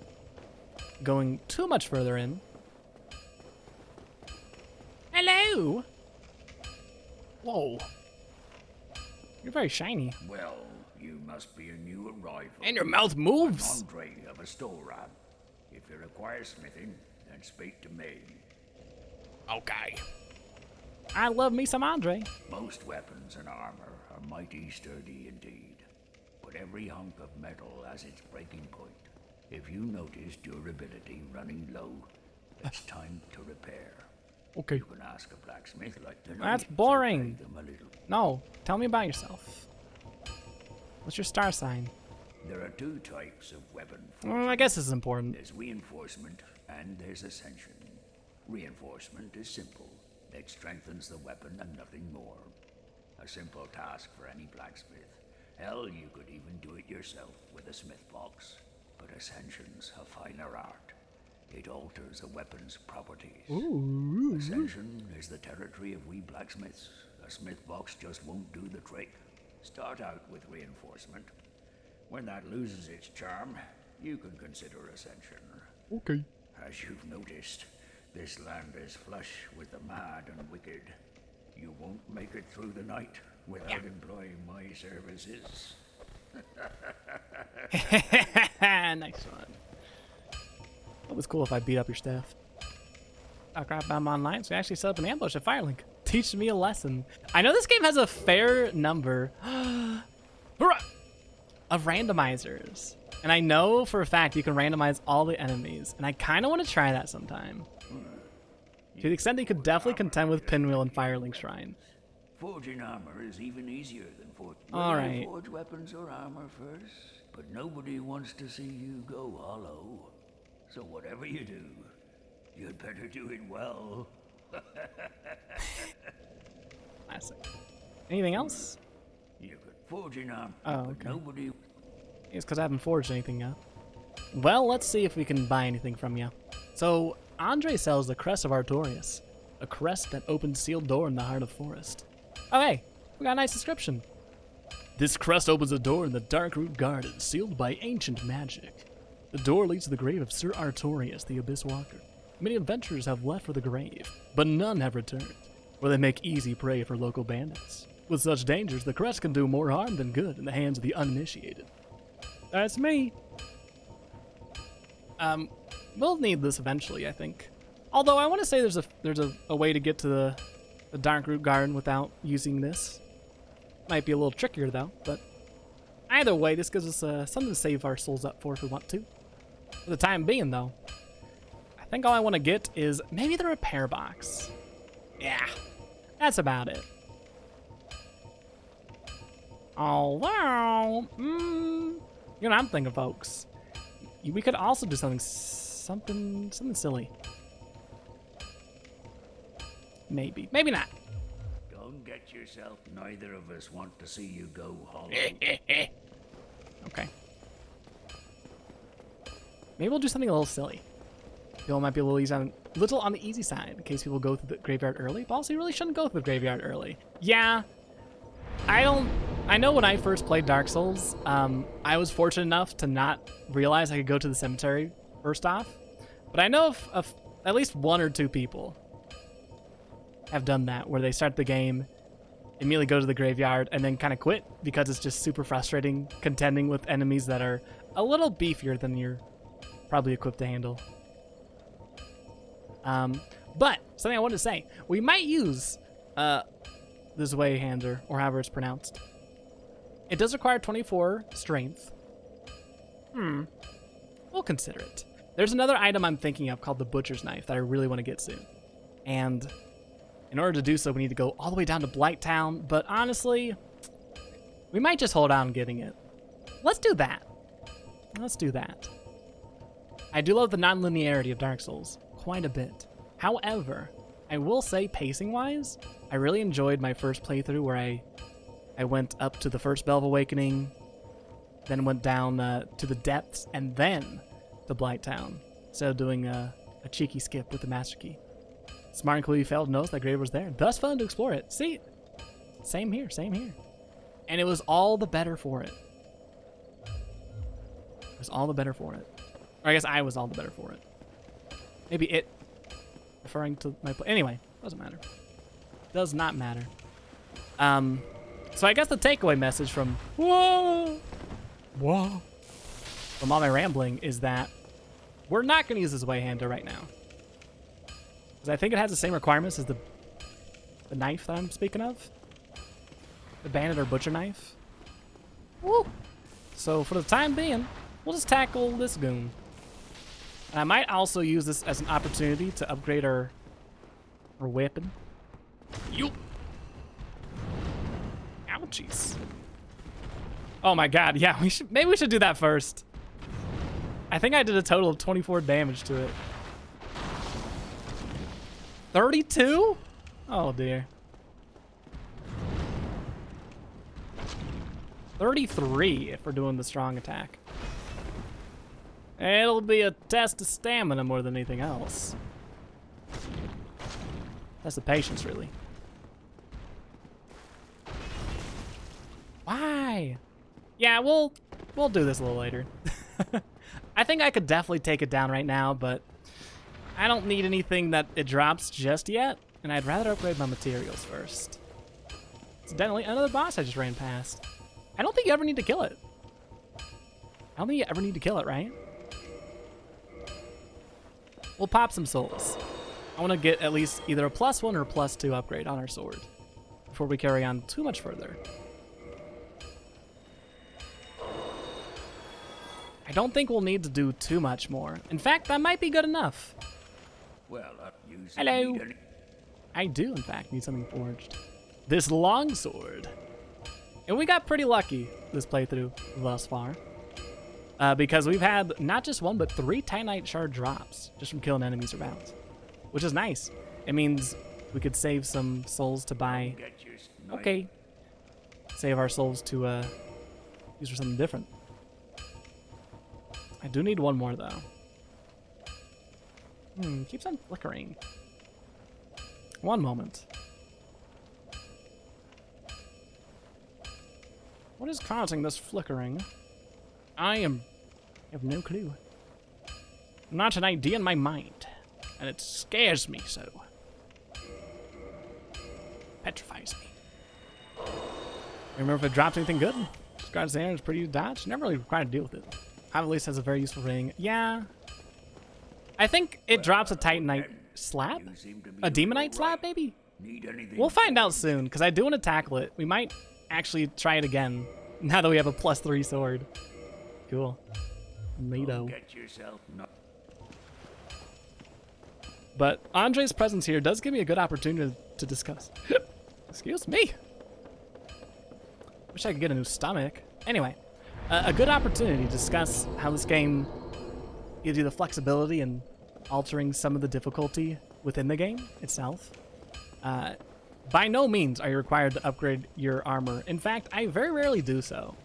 going too much further in. Hello! Whoa. You're very shiny. Well, you must be a new arrival. And your mouth moves! I'm Andre of Astora. If you require smithing, then speak to me. Okay. I love me some Andre. Most weapons and armor are mighty sturdy indeed, but every hunk of metal has its breaking point. If you notice durability running low, it's time to repair. Okay. You can ask a blacksmith like the That's Knights, boring. pay them a little. No, tell me about yourself. What's your star sign? There are two types of weapon I guess this is important. There's reinforcement and there's ascension. Reinforcement is simple. It strengthens the weapon and nothing more. A simple task for any blacksmith. Hell, you could even do it yourself with a smith box. But ascension's a finer art. It alters a weapon's properties. Ascension is the territory of we blacksmiths. A smith box just won't do the trick. Start out with reinforcement. When that loses its charm, you can consider ascension. Okay. As you've noticed, this land is flush with the mad and wicked. You won't make it through the night without employing my services. Nice one. It was cool if I beat up your staff. Oh crap, I'm online, so I actually set up an ambush at Firelink. Teach me a lesson. I know this game has a fair number of randomizers. And I know for a fact you can randomize all the enemies. And I kind of want to try that sometime. To the extent that you could definitely contend with Pinwheel and Firelink Shrine. Forging armor is even easier than forging. All right. Forge weapons or armor first, but nobody wants to see you go hollow. So whatever you do, you'd better do it well. Classic. Anything else? You could forge an armor, Oh, but okay. nobody. It's because I haven't forged anything yet. Well, let's see if we can buy anything from you. So, Andre sells the Crest of Artorias, a crest that opens sealed door in the heart of forest. Oh, hey, we got a nice description. This crest opens a door in the Darkroot Garden, sealed by ancient magic. The door leads to the grave of Sir Artorias, the Abyss Walker. Many adventurers have left for the grave, but none have returned, where they make easy prey for local bandits. With such dangers, the crest can do more harm than good in the hands of the uninitiated. That's me. We'll need this eventually, I think. Although I want to say there's a way to get to the Darkroot Garden without using this. Might be a little trickier though, but either way, this gives us something to save our souls up for if we want to. For the time being, though, I think all I want to get is maybe the repair box. Yeah, that's about it. Although, you know what I'm thinking, folks. We could also do something silly. Maybe not. Don't get yourself. Neither of us want to see you go hollow. Okay. Maybe we'll do something a little silly. Feel it might be a little on the easy side in case people go through the graveyard early. But also, you really shouldn't go through the graveyard early. Yeah, I know when I first played Dark Souls, I was fortunate enough to not realize I could go to the cemetery first off. But I know of at least 1 or 2 people have done that, where they start the game, immediately go to the graveyard, and then kind of quit because it's just super frustrating contending with enemies that are a little beefier than you're probably equipped to handle. But something I wanted to say, we might use this Wayhander, or however it's pronounced. It does require 24 strength. We'll consider it. There's another item I'm thinking of called the Butcher's Knife that I really want to get soon. And in order to do so, we need to go all the way down to Blighttown, but honestly, we might just hold on getting it. Let's do that. Let's do that. I do love the non-linearity of Dark Souls quite a bit. However, I will say pacing-wise, I really enjoyed my first playthrough where I went up to the first Bell of Awakening, then went down to the depths, and then to Blighttown, instead of doing a cheeky skip with the Master Key. Smart and clearly failed knows that grave was there. Thus fun to explore it. See? Same here, same here. And it was all the better for it. It was all the better for it. Or I guess I was all the better for it. Maybe it, referring to my play. Anyway, doesn't matter. Does not matter. So I guess the takeaway message from from all my rambling is that we're not going to use this Wayhander right now. Because I think it has the same requirements as the knife that I'm speaking of. The bandit or butcher knife. Woo! So for the time being, we'll just tackle this goon. And I might also use this as an opportunity to upgrade our weapon. Yoop! Ouchies. Oh my god, yeah, maybe we should do that first. I think I did a total of 24 damage to it. 32? Oh dear. 33 if we're doing the strong attack. It'll be a test of stamina more than anything else. That's the patience, really. Why? Yeah, we'll do this a little later. I think I could definitely take it down right now, but I don't need anything that it drops just yet, and I'd rather upgrade my materials first. Incidentally, another boss I just ran past. I don't think you ever need to kill it. I don't think you ever need to kill it, right? We'll pop some souls. I want to get at least either a +1 or a +2 upgrade on our sword before we carry on too much further. I don't think we'll need to do too much more. In fact, that might be good enough. Well, hello. I do, in fact, need something forged. This longsword. And we got pretty lucky this playthrough thus far. Because we've had not just 1, but 3 Titanite shard drops just from killing enemies around. Which is nice. It means we could save some souls to buy. Okay. Save our souls to use for something different. I do need 1 more though. Keeps on flickering. 1 moment. What is causing this flickering? I have no clue. Not an idea in my mind. And it scares me so. Petrifies me. Remember if it drops anything good? Scar's there is pretty easy to dodge. Never really required to deal with it. At least has a very useful ring. Yeah. I think it drops a Titanite slab? A Demonite slab, maybe? We'll find out soon, because I do want to tackle it. We might actually try it again, now that we have a +3 sword. Cool. Neato. But Andre's presence here does give me a good opportunity to discuss. Excuse me. Wish I could get a new stomach. Anyway, a good opportunity to discuss how this game gives you the flexibility in altering some of the difficulty within the game itself. By no means are you required to upgrade your armor. In fact, I very rarely do so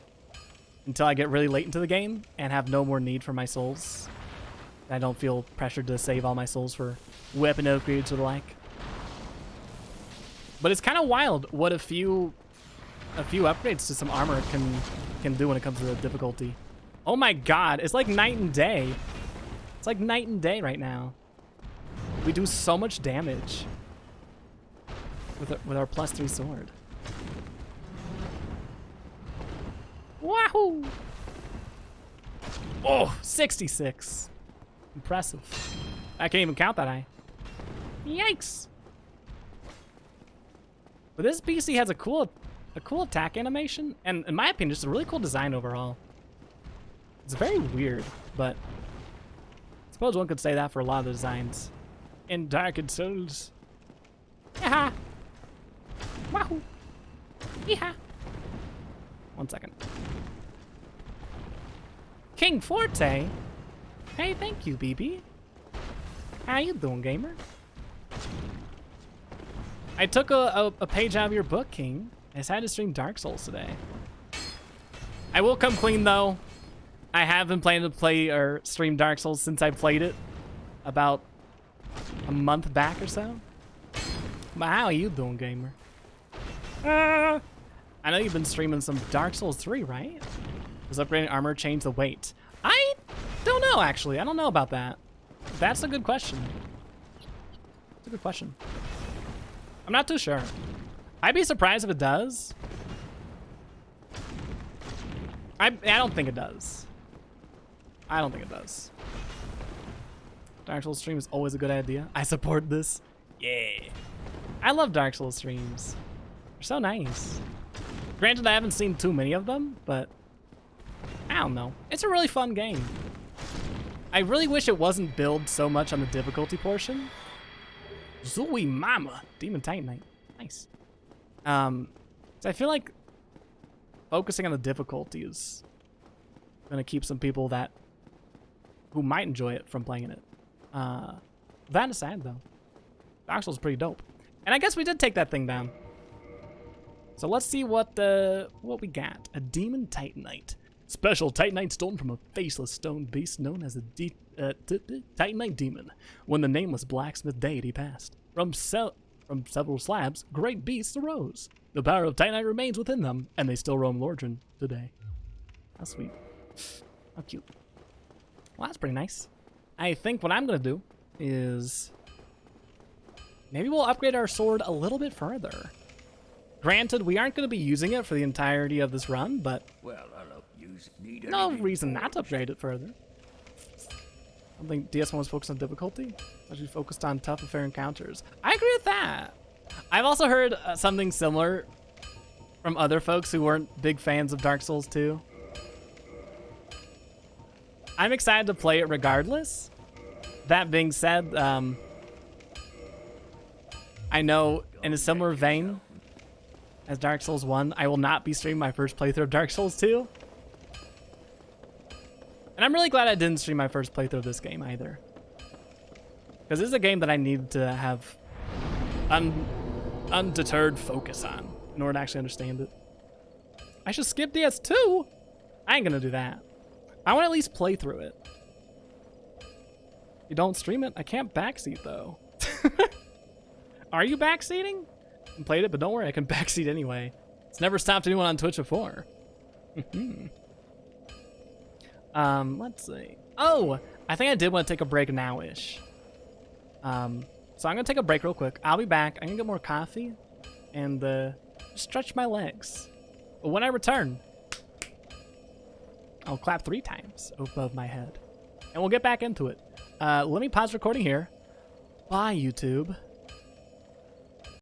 until I get really late into the game and have no more need for my souls. I don't feel pressured to save all my souls for weapon upgrades or the like. But it's kind of wild what a few a few upgrades to some armor can do when it comes to the difficulty. Oh my god, it's like night and day. It's like night and day right now. We do so much damage with our +3 sword. Wahoo! Oh, 66. Impressive. I can't even count that high. Yikes! But this PC has a cool attack animation, and in my opinion, just a really cool design overall. It's very weird, but I suppose one could say that for a lot of the designs. In Darkened Souls. Yaha! Wahoo! Yeehaw! 1 second. King Forte? Hey, thank you, BB. How you doing, gamer? I took a page out of your book, King. I decided to stream Dark Souls today. I will come clean, though. I have been planning to play or stream Dark Souls since I played it about a month back or so. But how are you doing, gamer? I know you've been streaming some Dark Souls 3, right? Does upgrading armor change the weight? I don't know, actually. I don't know about that. That's a good question. That's a good question. I'm not too sure. I'd be surprised if it does. I don't think it does. I don't think it does. Dark Souls stream is always a good idea. I support this. Yeah. I love Dark Souls streams. They're so nice. Granted, I haven't seen too many of them, but I don't know. It's a really fun game. I really wish it wasn't built so much on the difficulty portion. Zooey Mama. Demon Titanite. Nice. So I feel like focusing on the difficulty is gonna keep some people who might enjoy it from playing it. That aside, though, Dark Souls is pretty dope. And I guess we did take that thing down. So let's see what we got. A Demon Titanite. Special Titanite stone from a faceless stone beast known as a Titanite Demon. When the nameless blacksmith deity passed, from several slabs, great beasts arose. The power of Titanite remains within them, and they still roam Lordran today. How sweet. How cute. Well, that's pretty nice. I think what I'm going to do is maybe we'll upgrade our sword a little bit further. Granted, we aren't going to be using it for the entirety of this run, but well, I'll use it. No reason not to upgrade it further. I don't think DS1 was focused on difficulty. It's actually focused on tough and fair encounters. I agree with that. I've also heard something similar from other folks who weren't big fans of Dark Souls 2. I'm excited to play it regardless. That being said, I know in a similar vein as Dark Souls 1, I will not be streaming my first playthrough of Dark Souls 2. And I'm really glad I didn't stream my first playthrough of this game either. Because this is a game that I need to have undeterred focus on in order to actually understand it. I should skip DS2? I ain't gonna do that. I want to at least play through it. You don't stream it? I can't backseat though. Are you backseating? I played it, but don't worry, I can backseat anyway. It's never stopped anyone on Twitch before. Let's see. Oh, I think I did want to take a break now-ish. So I'm gonna take a break real quick. I'll be back. I'm gonna get more coffee and stretch my legs. But when I return, I'll clap 3 times above my head. And we'll get back into it. Let me pause recording here. Bye, YouTube.